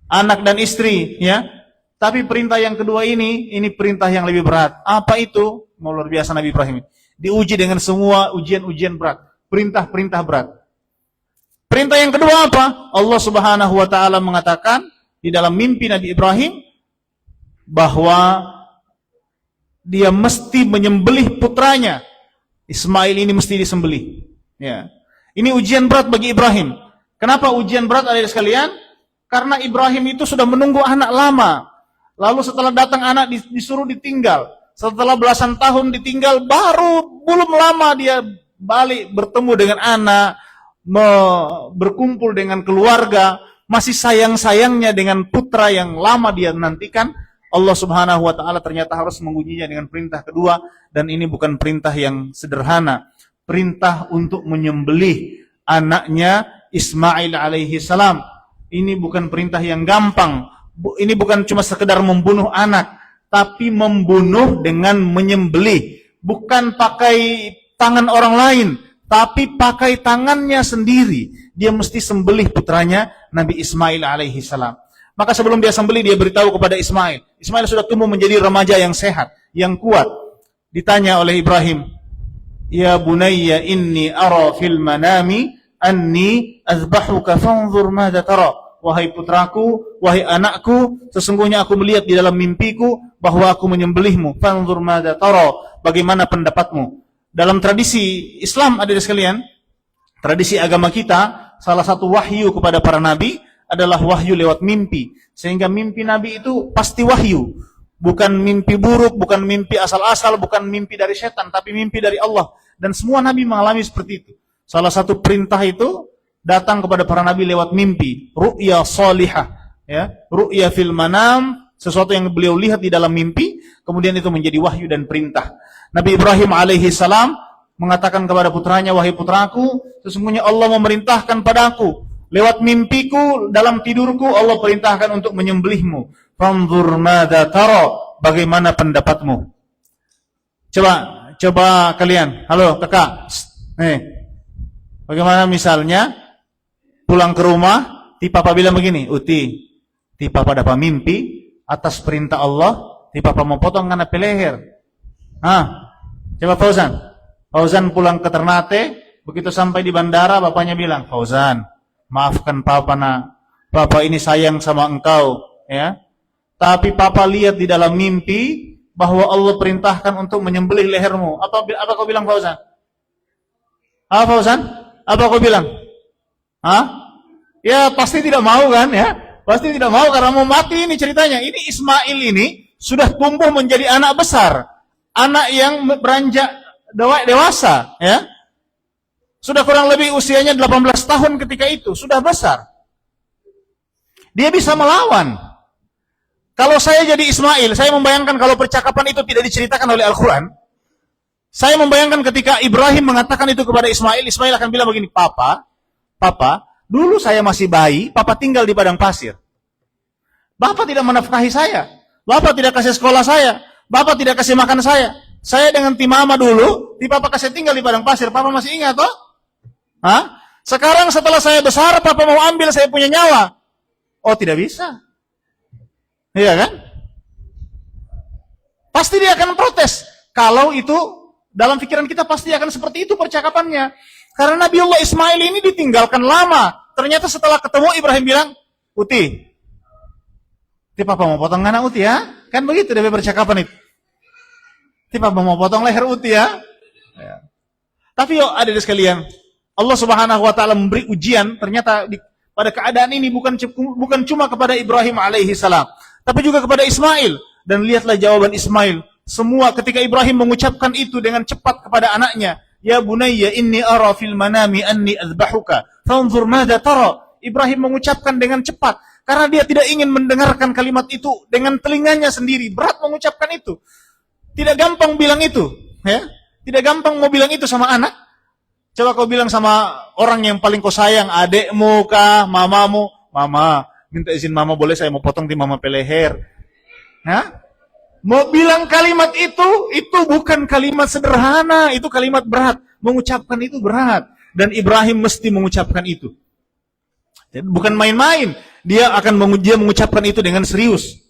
anak dan istri, ya. Tapi perintah yang kedua ini perintah yang lebih berat. Apa itu? Luar biasa Nabi Ibrahim. Diuji dengan semua ujian-ujian berat, perintah-perintah berat. Perintah yang kedua apa? Allah Subhanahu wa taala mengatakan di dalam mimpi Nabi Ibrahim bahwa dia mesti menyembelih putranya. Ismail ini mesti disembelih. Ya. Ini ujian berat bagi Ibrahim. Kenapa ujian berat adik sekalian? Karena Ibrahim itu sudah menunggu anak lama. Lalu setelah datang anak disuruh ditinggal. Setelah belasan tahun ditinggal, baru belum lama dia balik bertemu dengan anak, berkumpul dengan keluarga, masih sayang-sayangnya dengan putra yang lama dia nantikan. Allah Subhanahu wa taala ternyata harus mengujinya dengan perintah kedua, dan ini bukan perintah yang sederhana. Perintah untuk menyembelih anaknya Ismail alaihi salam. Ini bukan perintah yang gampang. Ini bukan cuma sekedar membunuh anak, tapi membunuh dengan menyembelih. Bukan pakai tangan orang lain, tapi pakai tangannya sendiri. Dia mesti sembelih putranya Nabi Ismail alaihi salam. Maka sebelum dia sembelih, dia beritahu kepada Ismail. Ismail sudah tumbuh menjadi remaja yang sehat, yang kuat. Ditanya oleh Ibrahim, "Ya bunayya inni ara fil manami anni azbahuka fanzur madza tara." Wahai putraku, wahai anakku, sesungguhnya aku melihat di dalam mimpiku bahwa aku menyembelihmu. Fanzur madza tara, bagaimana pendapatmu? Dalam tradisi Islam adik sekalian, tradisi agama kita, salah satu wahyu kepada para nabi adalah wahyu lewat mimpi. Sehingga mimpi Nabi itu pasti wahyu. Bukan mimpi buruk, bukan mimpi asal-asal, bukan mimpi dari setan, tapi mimpi dari Allah. Dan semua Nabi mengalami seperti itu. Salah satu perintah itu datang kepada para Nabi lewat mimpi. Ru'ya salihah. Ya. Ru'ya fil manam, sesuatu yang beliau lihat di dalam mimpi, kemudian itu menjadi wahyu dan perintah. Nabi Ibrahim alaihi salam mengatakan kepada putranya, "Wahai putraku, sesungguhnya Allah memerintahkan padaku lewat mimpiku, dalam tidurku Allah perintahkan untuk menyembelihmu. Fanzur madza tara, bagaimana pendapatmu?" Coba kalian. Halo, Kakak. Bagaimana misalnya pulang ke rumah, ti papa bilang begini, "Uti, ti papa dapat mimpi atas perintah Allah, ti papa mau potong anak leher." Coba Fauzan pulang ke Ternate, begitu sampai di bandara bapaknya bilang, "Fauzan, maafkan papa nak, papa ini sayang sama engkau, ya. Tapi papa lihat di dalam mimpi bahwa Allah perintahkan untuk menyembelih lehermu." Apa kau bilang Fauzan? Fauzan? Apa kau bilang? Ya pasti tidak mau kan, ya. Pasti tidak mau karena mau mati ini ceritanya. Ini Ismail ini sudah tumbuh menjadi anak besar, anak yang beranjak dewasa, ya. Sudah kurang lebih usianya 18 tahun ketika itu, sudah besar. Dia bisa melawan. Kalau saya jadi Ismail, saya membayangkan kalau percakapan itu tidak diceritakan oleh Al-Quran, saya membayangkan ketika Ibrahim mengatakan itu kepada Ismail, Ismail akan bilang begini, Papa, dulu saya masih bayi, Papa tinggal di padang pasir. Bapak tidak menafkahi saya, Bapak tidak kasih sekolah saya, Bapak tidak kasih makan saya. Saya dengan tim mama dulu, Papa kasih tinggal di padang pasir, Papa masih ingat toh? Sekarang setelah saya besar, Papa mau ambil saya punya nyawa. Oh, tidak bisa. Iya kan? Pasti dia akan protes. Kalau itu dalam pikiran kita pasti akan seperti itu percakapannya. Karena Nabiullah Ismail ini ditinggalkan lama. Ternyata setelah ketemu Ibrahim bilang, "Uti, Papa mau potong anak Uti ya?" Kan begitu dari percakapan itu. Papa mau potong leher Uti ya? Tapi yuk adik sekalian, Allah Subhanahu wa taala memberi ujian ternyata pada keadaan ini bukan cuma kepada Ibrahim alaihi salam, tapi juga kepada Ismail. Dan lihatlah jawaban Ismail. Semua ketika Ibrahim mengucapkan itu dengan cepat kepada anaknya, "Ya bunayya inni ara fil manami anni azbahuka, fanzur madza tara." Ibrahim mengucapkan dengan cepat karena dia tidak ingin mendengarkan kalimat itu dengan telinganya sendiri. Berat mengucapkan itu. Tidak gampang bilang itu, ya. Tidak gampang mau bilang itu sama anak. Coba kau bilang sama orang yang paling kau sayang, adekmu kah, mamamu, mama, minta izin mama boleh saya mau potong di mama peleher. Hah? Mau bilang kalimat itu bukan kalimat sederhana, itu kalimat berat. Mengucapkan itu berat. Dan Ibrahim mesti mengucapkan itu. Bukan main-main. Dia mengucapkan itu dengan serius.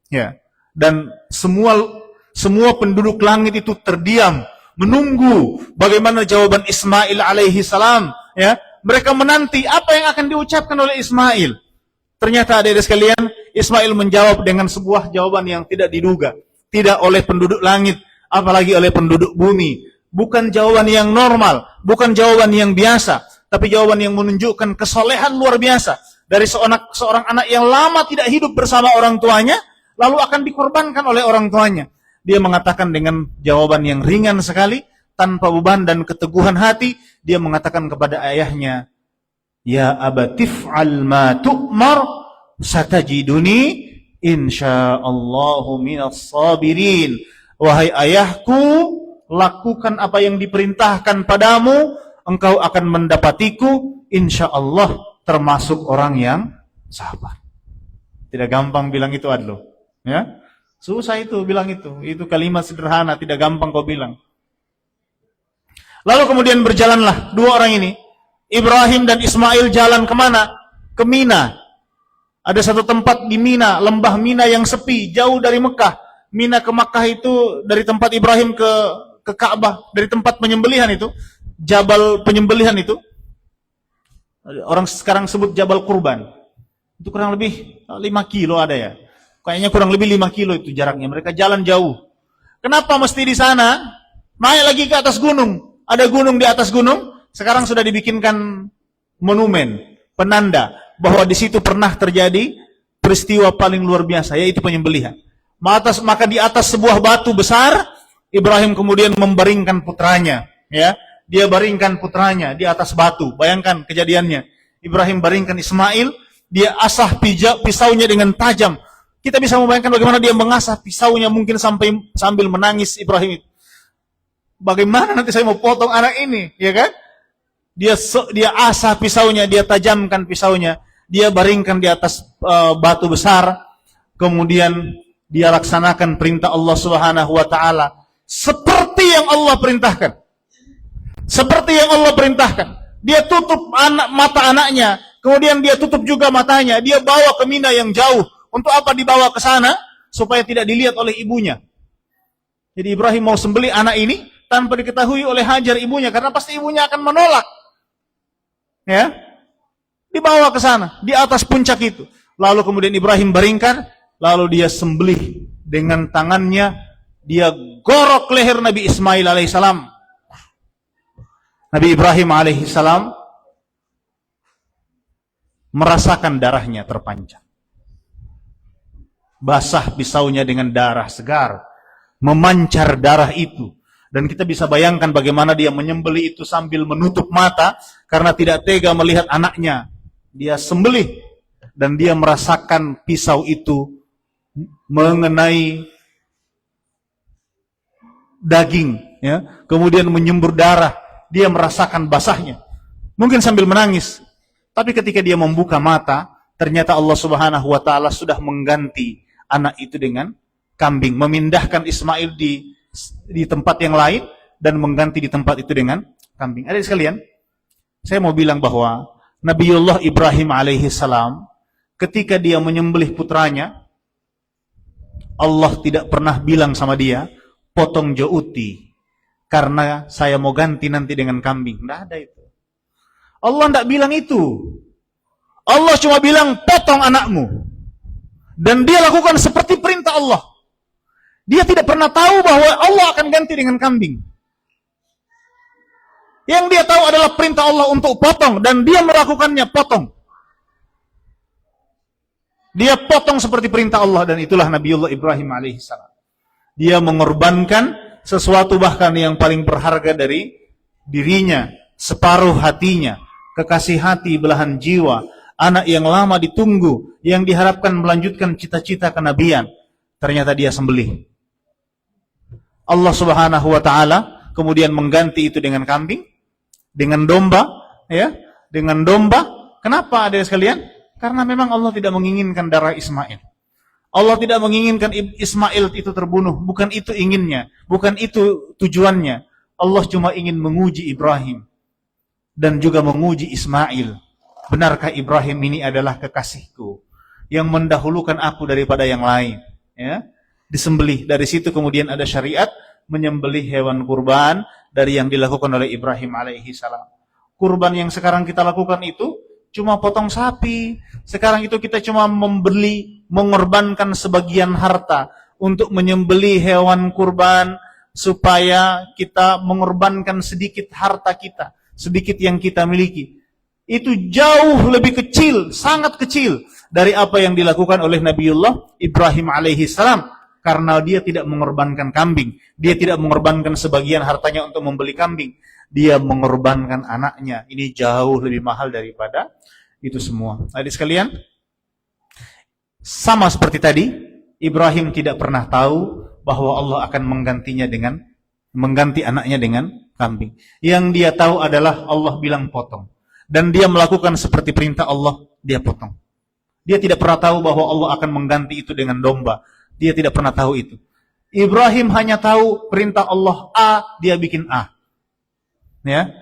Ya. Dan semua penduduk langit itu terdiam, menunggu bagaimana jawaban Ismail alaihi salam. Ya. Mereka menanti apa yang akan diucapkan oleh Ismail. Ternyata adik-adik sekalian, Ismail menjawab dengan sebuah jawaban yang tidak diduga. Tidak oleh penduduk langit, apalagi oleh penduduk bumi. Bukan jawaban yang normal, bukan jawaban yang biasa, tapi jawaban yang menunjukkan kesolehan luar biasa. Dari seorang anak yang lama tidak hidup bersama orang tuanya, lalu akan dikorbankan oleh orang tuanya. Dia mengatakan dengan jawaban yang ringan sekali, tanpa beban dan keteguhan hati, dia mengatakan kepada ayahnya, "Ya abatif al ma tu'mar satajiduni insyaallahu minas sabirin." Wahai ayahku, lakukan apa yang diperintahkan padamu, engkau akan mendapatiku insyaallah termasuk orang yang sabar. Tidak gampang bilang itu adlo, ya. Susah itu bilang itu. Itu kalimat sederhana, tidak gampang kau bilang. Lalu kemudian berjalanlah dua orang ini, Ibrahim dan Ismail, jalan kemana? Ke Mina. Ada satu tempat di Mina, lembah Mina yang sepi, jauh dari Mekah. Mina ke Mekah itu dari tempat Ibrahim ke Ka'bah, dari tempat penyembelihan itu, Jabal penyembelihan itu. Orang sekarang sebut Jabal Kurban. Itu kurang lebih 5 kilo ada ya. Kayaknya kurang lebih 5 kilo itu jaraknya. Mereka jalan jauh. Kenapa mesti di sana? Naik lagi ke atas gunung. Ada gunung di atas gunung. Sekarang sudah dibikinkan monumen, penanda bahwa di situ pernah terjadi peristiwa paling luar biasa, yaitu penyembelihan. Maka di atas sebuah batu besar, Ibrahim kemudian membaringkan putranya. Ya, dia baringkan putranya di atas batu. Bayangkan kejadiannya. Ibrahim baringkan Ismail, dia asah pisaunya dengan tajam. Kita bisa membayangkan bagaimana dia mengasah pisaunya, mungkin sambil menangis Ibrahim. Bagaimana nanti saya mau potong anak ini, ya kan? Dia asah pisaunya, dia tajamkan pisaunya, dia baringkan di atas batu besar, kemudian dia laksanakan perintah Allah Subhanahu wa taala seperti yang Allah perintahkan. Seperti yang Allah perintahkan. Dia tutup mata anaknya, kemudian dia tutup juga matanya, dia bawa ke Mina yang jauh. Untuk apa dibawa ke sana? Supaya tidak dilihat oleh ibunya. Jadi Ibrahim mau sembelih anak ini tanpa diketahui oleh Hajar ibunya, karena pasti ibunya akan menolak. Ya, dibawa ke sana di atas puncak itu. Lalu kemudian Ibrahim baringkan, lalu dia sembelih dengan tangannya, dia gorok leher Nabi Ismail alaihissalam. Nabi Ibrahim alaihissalam merasakan darahnya terpancar. Basah pisaunya dengan darah segar, memancar darah itu. Dan kita bisa bayangkan bagaimana dia menyembelih itu sambil menutup mata karena tidak tega melihat anaknya. Dia sembelih dan dia merasakan pisau itu mengenai daging, ya. Kemudian menyembur darah, dia merasakan basahnya. Mungkin sambil menangis. Tapi ketika dia membuka mata, ternyata Allah Subhanahu wa taala sudah mengganti anak itu dengan kambing, memindahkan Ismail di tempat yang lain dan mengganti di tempat itu dengan kambing. Adik sekalian, saya mau bilang bahwa Nabiullah Ibrahim alaihi salam ketika dia menyembelih putranya, Allah tidak pernah bilang sama dia, potong jauti karena saya mau ganti nanti dengan kambing. Tidak ada itu. Allah tidak bilang itu. Allah cuma bilang potong anakmu. Dan dia lakukan seperti perintah Allah. Dia tidak pernah tahu bahwa Allah akan ganti dengan kambing. Yang dia tahu adalah perintah Allah untuk potong, dan dia melakukannya potong. Dia potong seperti perintah Allah, dan itulah Nabiullah Ibrahim alaihissalam. Dia mengorbankan sesuatu bahkan yang paling berharga dari dirinya, separuh hatinya, kekasih hati, belahan jiwa, anak yang lama ditunggu, yang diharapkan melanjutkan cita-cita kenabian. Ternyata dia sembelih. Allah Subhanahu wa taala kemudian mengganti itu dengan kambing. dengan domba, ya, dengan domba. Kenapa adik sekalian? Karena memang Allah tidak menginginkan darah Ismail. Allah tidak menginginkan Ismail itu terbunuh, bukan itu inginnya, bukan itu tujuannya. Allah cuma ingin menguji Ibrahim dan juga menguji Ismail. Benarkah Ibrahim ini adalah kekasihku yang mendahulukan aku daripada yang lain, ya? Disembelih. Dari situ kemudian ada syariat menyembelih hewan kurban dari yang dilakukan oleh Ibrahim alaihi salam. Kurban yang sekarang kita lakukan itu cuma potong sapi. Sekarang itu kita cuma mengorbankan sebagian harta untuk menyembelih hewan kurban supaya kita mengorbankan sedikit harta kita, sedikit yang kita miliki. Itu jauh lebih kecil, sangat kecil dari apa yang dilakukan oleh Nabiullah Ibrahim alaihi salam, karena dia tidak mengorbankan kambing, dia tidak mengorbankan sebagian hartanya untuk membeli kambing, dia mengorbankan anaknya. Ini jauh lebih mahal daripada itu semua. Adik sekalian, sama seperti tadi, Ibrahim tidak pernah tahu bahwa Allah akan mengganti anaknya dengan kambing. Yang dia tahu adalah Allah bilang potong, dan dia melakukan seperti perintah Allah, dia potong. Dia tidak pernah tahu bahwa Allah akan mengganti itu dengan domba. Dia tidak pernah tahu itu. Ibrahim hanya tahu perintah Allah A, dia bikin A. Ya.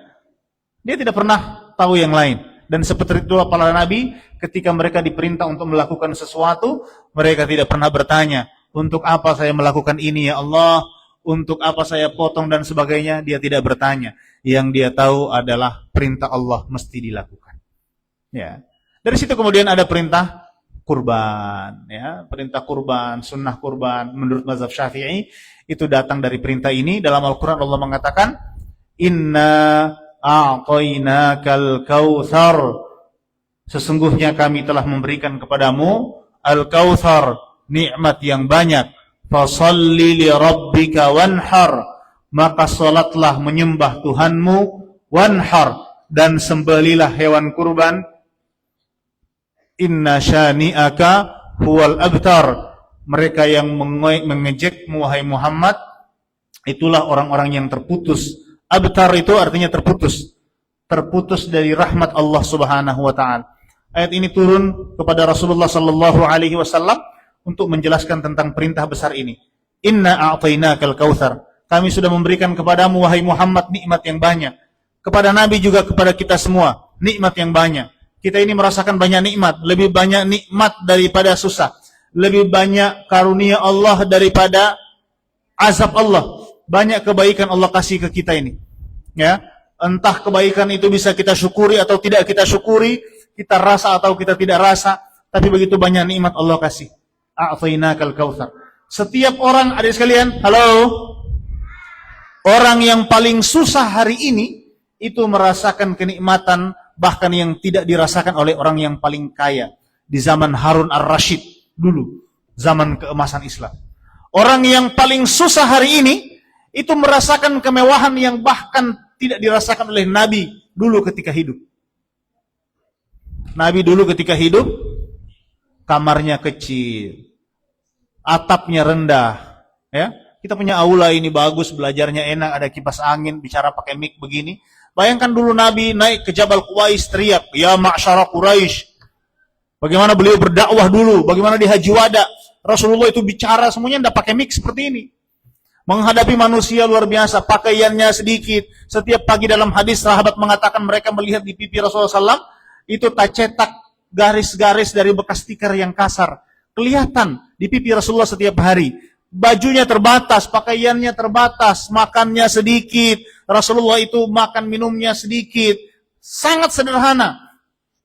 Dia tidak pernah tahu yang lain. Dan seperti itulah para nabi, ketika mereka diperintah untuk melakukan sesuatu, mereka tidak pernah bertanya, untuk apa saya melakukan ini ya Allah, untuk apa saya potong dan sebagainya. Dia tidak bertanya. Yang dia tahu adalah perintah Allah mesti dilakukan. Ya. Dari situ kemudian ada perintah kurban, ya, perintah kurban, sunnah kurban. Menurut mazhab Syafi'i itu datang dari perintah ini. Dalam Al-Quran Allah mengatakan, Inna a'tainakal kautsar, sesungguhnya kami telah memberikan kepadamu al-kautsar, nikmat yang banyak. Fasholli li rabbika wanhar, maka salatlah menyembah Tuhanmu, wanhar, dan sembelilah hewan kurban. Inna syani'aka huwal abtar, mereka yang mengejekmu wahai Muhammad itulah orang-orang yang terputus. Abtar itu artinya terputus, terputus dari rahmat Allah Subhanahu wa taala. Ayat ini turun kepada Rasulullah sallallahu alaihi wasallam untuk menjelaskan tentang perintah besar ini. Inna a'tainakal kautsar, kami sudah memberikan kepadamu wahai Muhammad nikmat yang banyak. Kepada Nabi juga kepada kita semua nikmat yang banyak. Kita ini merasakan banyak nikmat, lebih banyak nikmat daripada susah, lebih banyak karunia Allah daripada azab Allah. Banyak kebaikan Allah kasih ke kita ini. Ya, entah kebaikan itu bisa kita syukuri atau tidak kita syukuri, kita rasa atau kita tidak rasa, tapi begitu banyak nikmat Allah kasih. A'tainakal kautsar. Setiap orang, adik sekalian, halo. Orang yang paling susah hari ini itu merasakan kenikmatan bahkan yang tidak dirasakan oleh orang yang paling kaya di zaman Harun ar-Rasyid dulu, zaman keemasan Islam. Orang yang paling susah hari ini itu merasakan kemewahan yang bahkan tidak dirasakan oleh Nabi dulu ketika hidup. Nabi dulu ketika hidup, kamarnya kecil, atapnya rendah. Ya, kita punya aula ini bagus, belajarnya enak, ada kipas angin, bicara pakai mic begini. Bayangkan dulu Nabi naik ke Jabal Qais teriak, ya ma'syara Quraisy. Bagaimana beliau berdakwah dulu, bagaimana di Haji Wada. Rasulullah itu bicara semuanya tidak pakai mic seperti ini. Menghadapi manusia luar biasa, pakaiannya sedikit. Setiap pagi dalam hadis sahabat mengatakan mereka melihat di pipi Rasulullah SAW itu tak cetak garis-garis dari bekas tikar yang kasar. Kelihatan di pipi Rasulullah setiap hari. Bajunya terbatas, pakaiannya terbatas, makannya sedikit. Rasulullah itu makan minumnya sedikit. Sangat sederhana.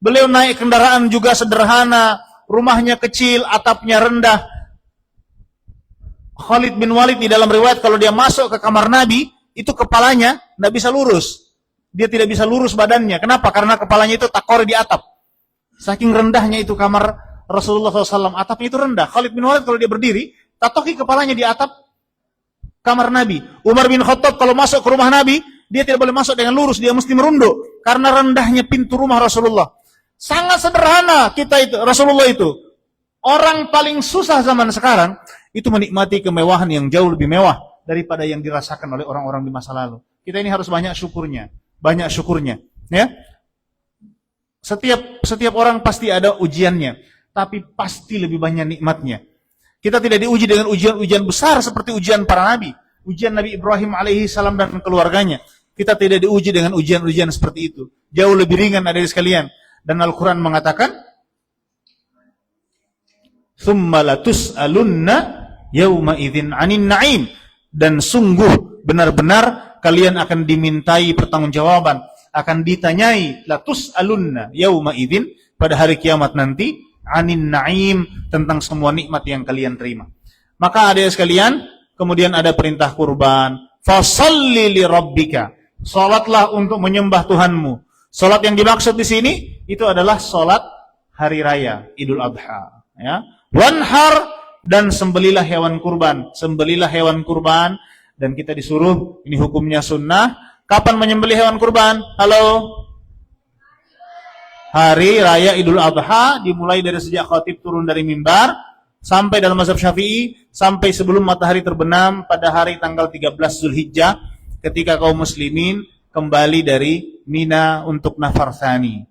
Beliau naik kendaraan juga sederhana. Rumahnya kecil, atapnya rendah. Khalid bin Walid di dalam riwayat kalau dia masuk ke kamar Nabi, itu kepalanya tidak bisa lurus. Dia tidak bisa lurus badannya. Kenapa? Karena kepalanya itu takor di atap. Saking rendahnya itu kamar Rasulullah SAW. Atapnya itu rendah. Khalid bin Walid kalau dia berdiri, tatoki kepalanya di atap kamar Nabi. Umar bin Khattab kalau masuk ke rumah Nabi, dia tidak boleh masuk dengan lurus. Dia mesti merunduk. Karena rendahnya pintu rumah Rasulullah. Sangat sederhana kita itu, Rasulullah itu. Orang paling susah zaman sekarang itu menikmati kemewahan yang jauh lebih mewah daripada yang dirasakan oleh orang-orang di masa lalu. Kita ini harus banyak syukurnya. banyak syukurnya. Ya, setiap orang pasti ada ujiannya, tapi pasti lebih banyak nikmatnya. Kita tidak diuji dengan ujian-ujian besar seperti ujian para nabi, ujian Nabi Ibrahim alaihi salam dan keluarganya. Kita tidak diuji dengan ujian-ujian seperti itu. Jauh lebih ringan adik sekalian. Dan Al-Quran mengatakan, "Tsumma latus'alunna yauma idzin 'anin na'im." Dan sungguh benar-benar kalian akan dimintai pertanggungjawaban, akan ditanyai latus'alunna yauma idzin, pada hari kiamat nanti, 'anin na'im, tentang semua nikmat yang kalian terima. Maka adik sekalian, kemudian ada perintah kurban. Fasholli li rabbika. Salatlah untuk menyembah Tuhanmu. Salat yang dimaksud di sini itu adalah salat hari raya Idul Adha, ya. Wanhar, dan sembelilah hewan kurban. Sembelilah hewan kurban, dan kita disuruh, ini hukumnya sunnah. Kapan menyembelih hewan kurban? Halo? Hari raya Idul Adha, dimulai dari sejak khatib turun dari mimbar sampai dalam mazhab Syafi'i sampai sebelum matahari terbenam pada hari tanggal 13 Zulhijjah, ketika kaum muslimin kembali dari Mina untuk nafar tsani.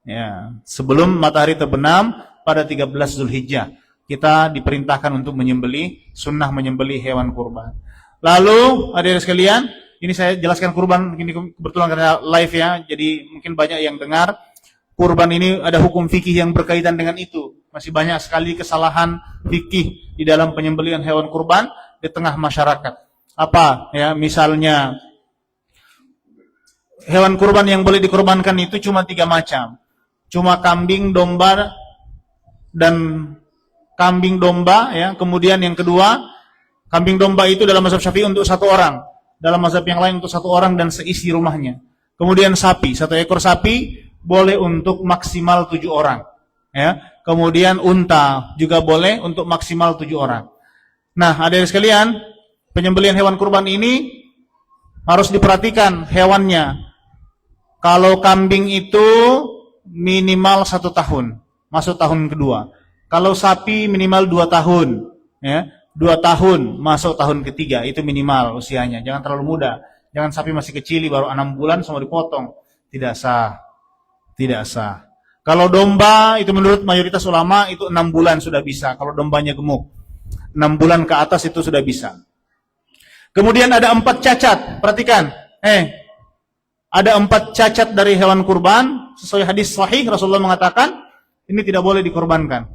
Ya, sebelum matahari terbenam pada 13 Zulhijjah, kita diperintahkan untuk menyembelih, sunnah menyembelih hewan kurban. Lalu, adik-adik sekalian, ini saya jelaskan kurban, ini kebetulan karena live ya, jadi mungkin banyak yang dengar. Kurban ini ada hukum fikih yang berkaitan dengan itu. Masih banyak sekali kesalahan fikih di dalam penyembelihan hewan kurban di tengah masyarakat. Apa ya, misalnya hewan kurban yang boleh dikorbankan itu cuma 3 macam. Cuma kambing, domba, dan kambing domba ya. Kemudian yang kedua, kambing domba itu dalam mazhab Syafi'i untuk 1 orang. Dalam mazhab yang lain untuk 1 orang dan seisi rumahnya. Kemudian sapi, 1 ekor sapi boleh untuk maksimal 7 orang. Ya. Kemudian unta juga boleh untuk maksimal 7 orang. Nah, adik sekalian, penyembelihan hewan kurban ini harus diperhatikan hewannya. Kalau kambing itu minimal 1 tahun, masuk tahun kedua. Kalau sapi minimal 2 tahun, ya, 2 tahun masuk tahun ketiga, itu minimal usianya. Jangan terlalu muda. Jangan sapi masih kecil baru 6 bulan semua dipotong. Tidak sah. Tidak sah. Kalau domba itu menurut mayoritas ulama itu 6 bulan sudah bisa. Kalau dombanya gemuk, 6 bulan ke atas itu sudah bisa. Kemudian ada 4 cacat. Perhatikan. Ada 4 cacat dari hewan kurban. Sesuai hadis sahih, Rasulullah mengatakan ini tidak boleh dikorbankan.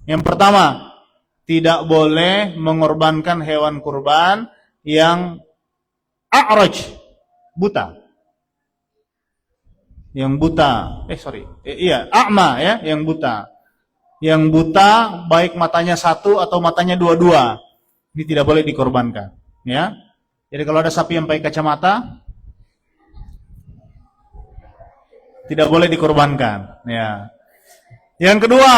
Yang pertama, tidak boleh mengorbankan hewan kurban yang a'raj, buta. Yang buta, a'ma ya, yang buta. Yang buta baik matanya 1 atau matanya 2-2. Ini tidak boleh dikorbankan, ya. Jadi kalau ada sapi yang pakai kacamata tidak boleh dikorbankan, ya. Yang kedua,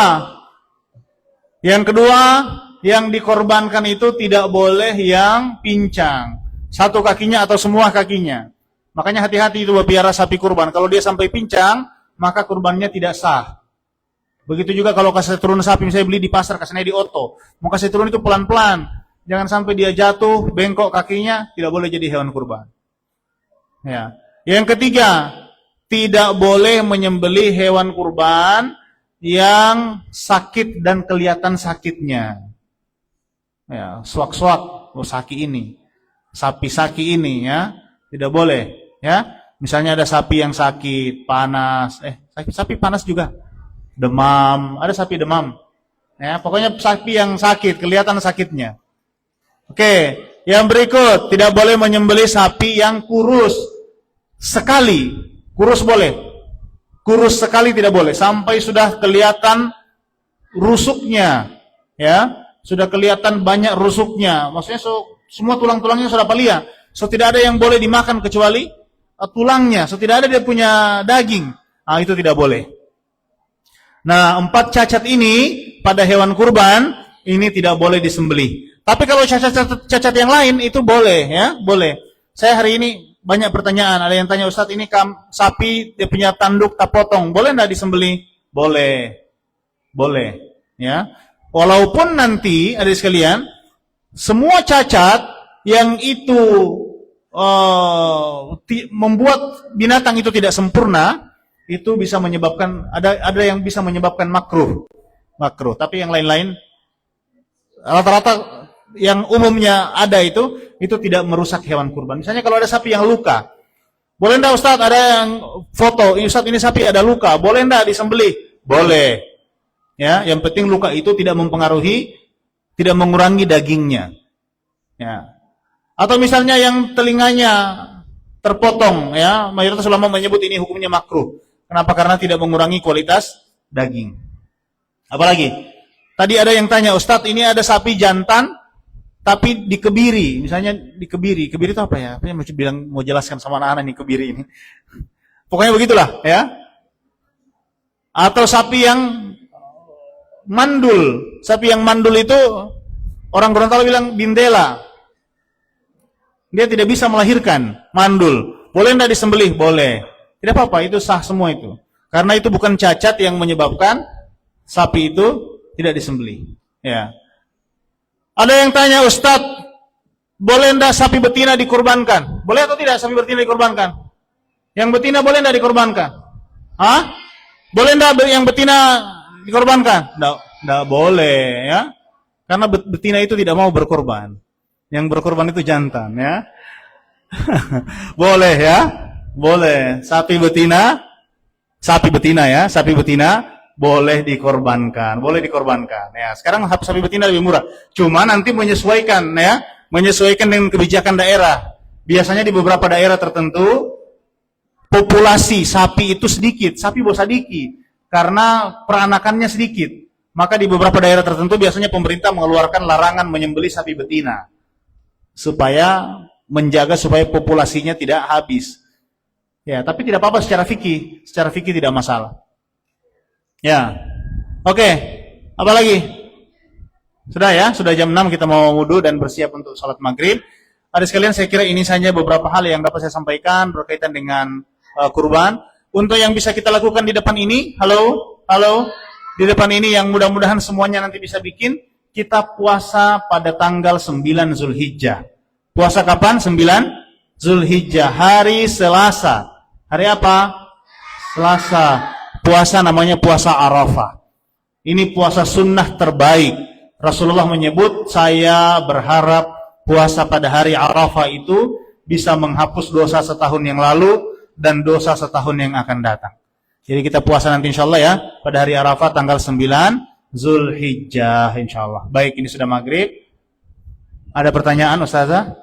yang dikorbankan itu tidak boleh yang pincang, 1 kakinya atau semua kakinya. Makanya hati-hati itu piara sapi kurban. Kalau dia sampai pincang, maka kurbannya tidak sah. Begitu juga kalau kasih turun sapi, misalnya beli di pasar, kasihnya di oto. Mau kasih turun itu pelan-pelan. Jangan sampai dia jatuh, bengkok kakinya, tidak boleh jadi hewan kurban. Ya. Yang ketiga, tidak boleh menyembelih hewan kurban yang sakit dan kelihatan sakitnya. Ya, suak-suak, saki ini. Sapi saki ini ya, tidak boleh. Ya, misalnya ada sapi yang sakit, panas, sapi panas juga, demam, ada sapi demam. Ya, pokoknya sapi yang sakit, kelihatan sakitnya. Oke, yang berikut, tidak boleh menyembelih sapi yang kurus sekali. Kurus boleh, kurus sekali tidak boleh, sampai sudah kelihatan rusuknya, ya, sudah kelihatan banyak rusuknya. Maksudnya semua tulang-tulangnya sudah palia. Tidak ada yang boleh dimakan kecuali tulangnya. Tidak ada dia punya daging. Itu tidak boleh. Nah, 4 cacat ini pada hewan kurban ini tidak boleh disembelih. Tapi kalau cacat yang lain itu boleh, ya, boleh. Saya hari ini banyak pertanyaan. Ada yang tanya, Ustadz, ini sapi dia punya tanduk tak potong, boleh enggak disembelih? Boleh. Boleh, ya. Walaupun nanti ada sekalian semua cacat yang itu membuat binatang itu tidak sempurna, itu bisa menyebabkan ada yang bisa menyebabkan makruh. Tapi yang lain-lain rata-rata yang umumnya ada itu tidak merusak hewan kurban. Misalnya kalau ada sapi yang luka, boleh enggak Ustaz ada yang foto, Ustaz ini sapi ada luka, boleh enggak disembelih? Boleh. Ya, yang penting luka itu tidak mempengaruhi, tidak mengurangi dagingnya. Ya. Atau misalnya yang telinganya terpotong, ya, mayoritas ulama menyebut ini hukumnya makruh. Kenapa? Karena tidak mengurangi kualitas daging. Apalagi? Tadi ada yang tanya, Ustadz ini ada sapi jantan tapi dikebiri, misalnya dikebiri. Kebiri itu apa ya? Apa yang mau jelaskan sama anak-anak nih kebiri ini? Pokoknya begitulah, ya. Atau sapi yang mandul. Sapi yang mandul itu orang Gorontalo bilang bindela. Dia tidak bisa melahirkan, mandul. Boleh enggak disembelih? Boleh. Tidak apa-apa, itu sah semua itu. Karena itu bukan cacat yang menyebabkan sapi itu tidak disembelih. Ya. Ada yang tanya, Ustadz, boleh enggak sapi betina dikorbankan? Boleh atau tidak sapi betina dikorbankan? Yang betina boleh enggak dikorbankan? Hah? Boleh enggak yang betina dikorbankan? Enggak boleh, ya. Karena betina itu tidak mau berkorban. Yang berkorban itu jantan, ya. Boleh, ya. Boleh. Sapi betina ya, sapi betina boleh dikorbankan, ya. Sekarang sapi betina lebih murah. Cuma nanti menyesuaikan, ya, menyesuaikan dengan kebijakan daerah. Biasanya di beberapa daerah tertentu populasi sapi itu sedikit, sapi bosadiki, karena peranakannya sedikit. Maka di beberapa daerah tertentu biasanya pemerintah mengeluarkan larangan menyembelih sapi betina supaya menjaga supaya populasinya tidak habis. Ya, tapi tidak apa-apa secara fikih tidak masalah. Ya. Oke. Apa lagi? Sudah ya, sudah jam 6 kita mau wudu dan bersiap untuk salat maghrib. Ada sekalian, saya kira ini saja beberapa hal yang dapat saya sampaikan berkaitan dengan kurban. Untuk yang bisa kita lakukan di depan ini, halo, di depan ini yang mudah-mudahan semuanya nanti bisa bikin, kita puasa pada tanggal 9 Zulhijjah. Puasa kapan? 9 Zulhijjah, hari Selasa. Hari apa? Selasa. Puasa namanya puasa Arafah. Ini puasa sunnah terbaik. Rasulullah menyebut, saya berharap puasa pada hari Arafah itu bisa menghapus dosa setahun yang lalu dan dosa setahun yang akan datang. Jadi kita puasa nanti insyaallah ya, pada hari Arafah tanggal 9 Zulhijjah insyaallah. Baik, ini sudah maghrib. Ada pertanyaan Ustazah?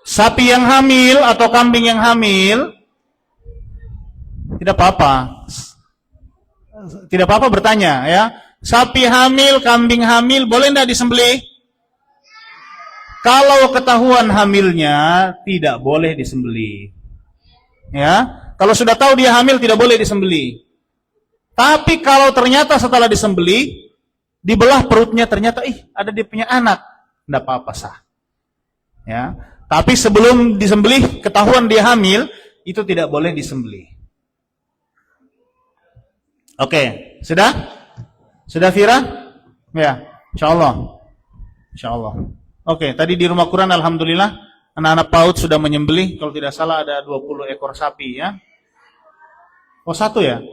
Sapi yang hamil atau kambing yang hamil tidak apa-apa. Tidak apa-apa bertanya ya. Sapi hamil, kambing hamil boleh enggak disembelih? Kalau ketahuan hamilnya tidak boleh disembelih. Ya. Kalau sudah tahu dia hamil tidak boleh disembelih. Tapi kalau ternyata setelah disembelih dibelah perutnya ternyata ada dia punya anak, enggak apa-apa sah. Ya. Tapi sebelum disembelih ketahuan dia hamil, itu tidak boleh disembelih. Oke, sudah? Sudah Fira? Ya, insyaallah. Insyaallah. Oke, tadi di rumah Quran alhamdulillah anak-anak PAUD sudah menyembelih, kalau tidak salah ada 20 ekor sapi ya. Oh, satu ya?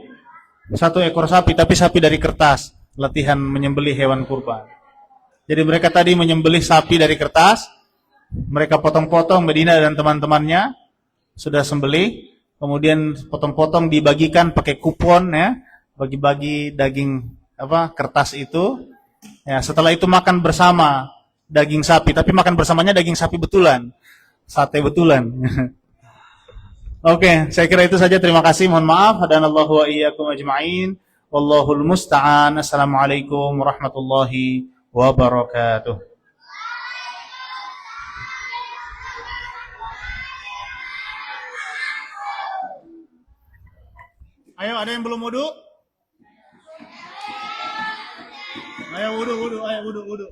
Satu ekor sapi, tapi sapi dari kertas, latihan menyembelih hewan kurban. Jadi mereka tadi menyembelih sapi dari kertas, mereka potong-potong, Medina dan teman-temannya sudah sembelih, kemudian potong-potong dibagikan pakai kupon ya, bagi-bagi daging kertas itu. Ya, setelah itu makan bersama daging sapi, tapi makan bersamanya daging sapi betulan, sate betulan. Oke, saya kira itu saja. Terima kasih. Mohon maaf. Hadanallahu wa iyyakum ajma'in. Wallahul musta'an. Assalamualaikum warahmatullahi wabarakatuh. Ayo, ada yang belum wudu? Ayo wudu, ayo wudu.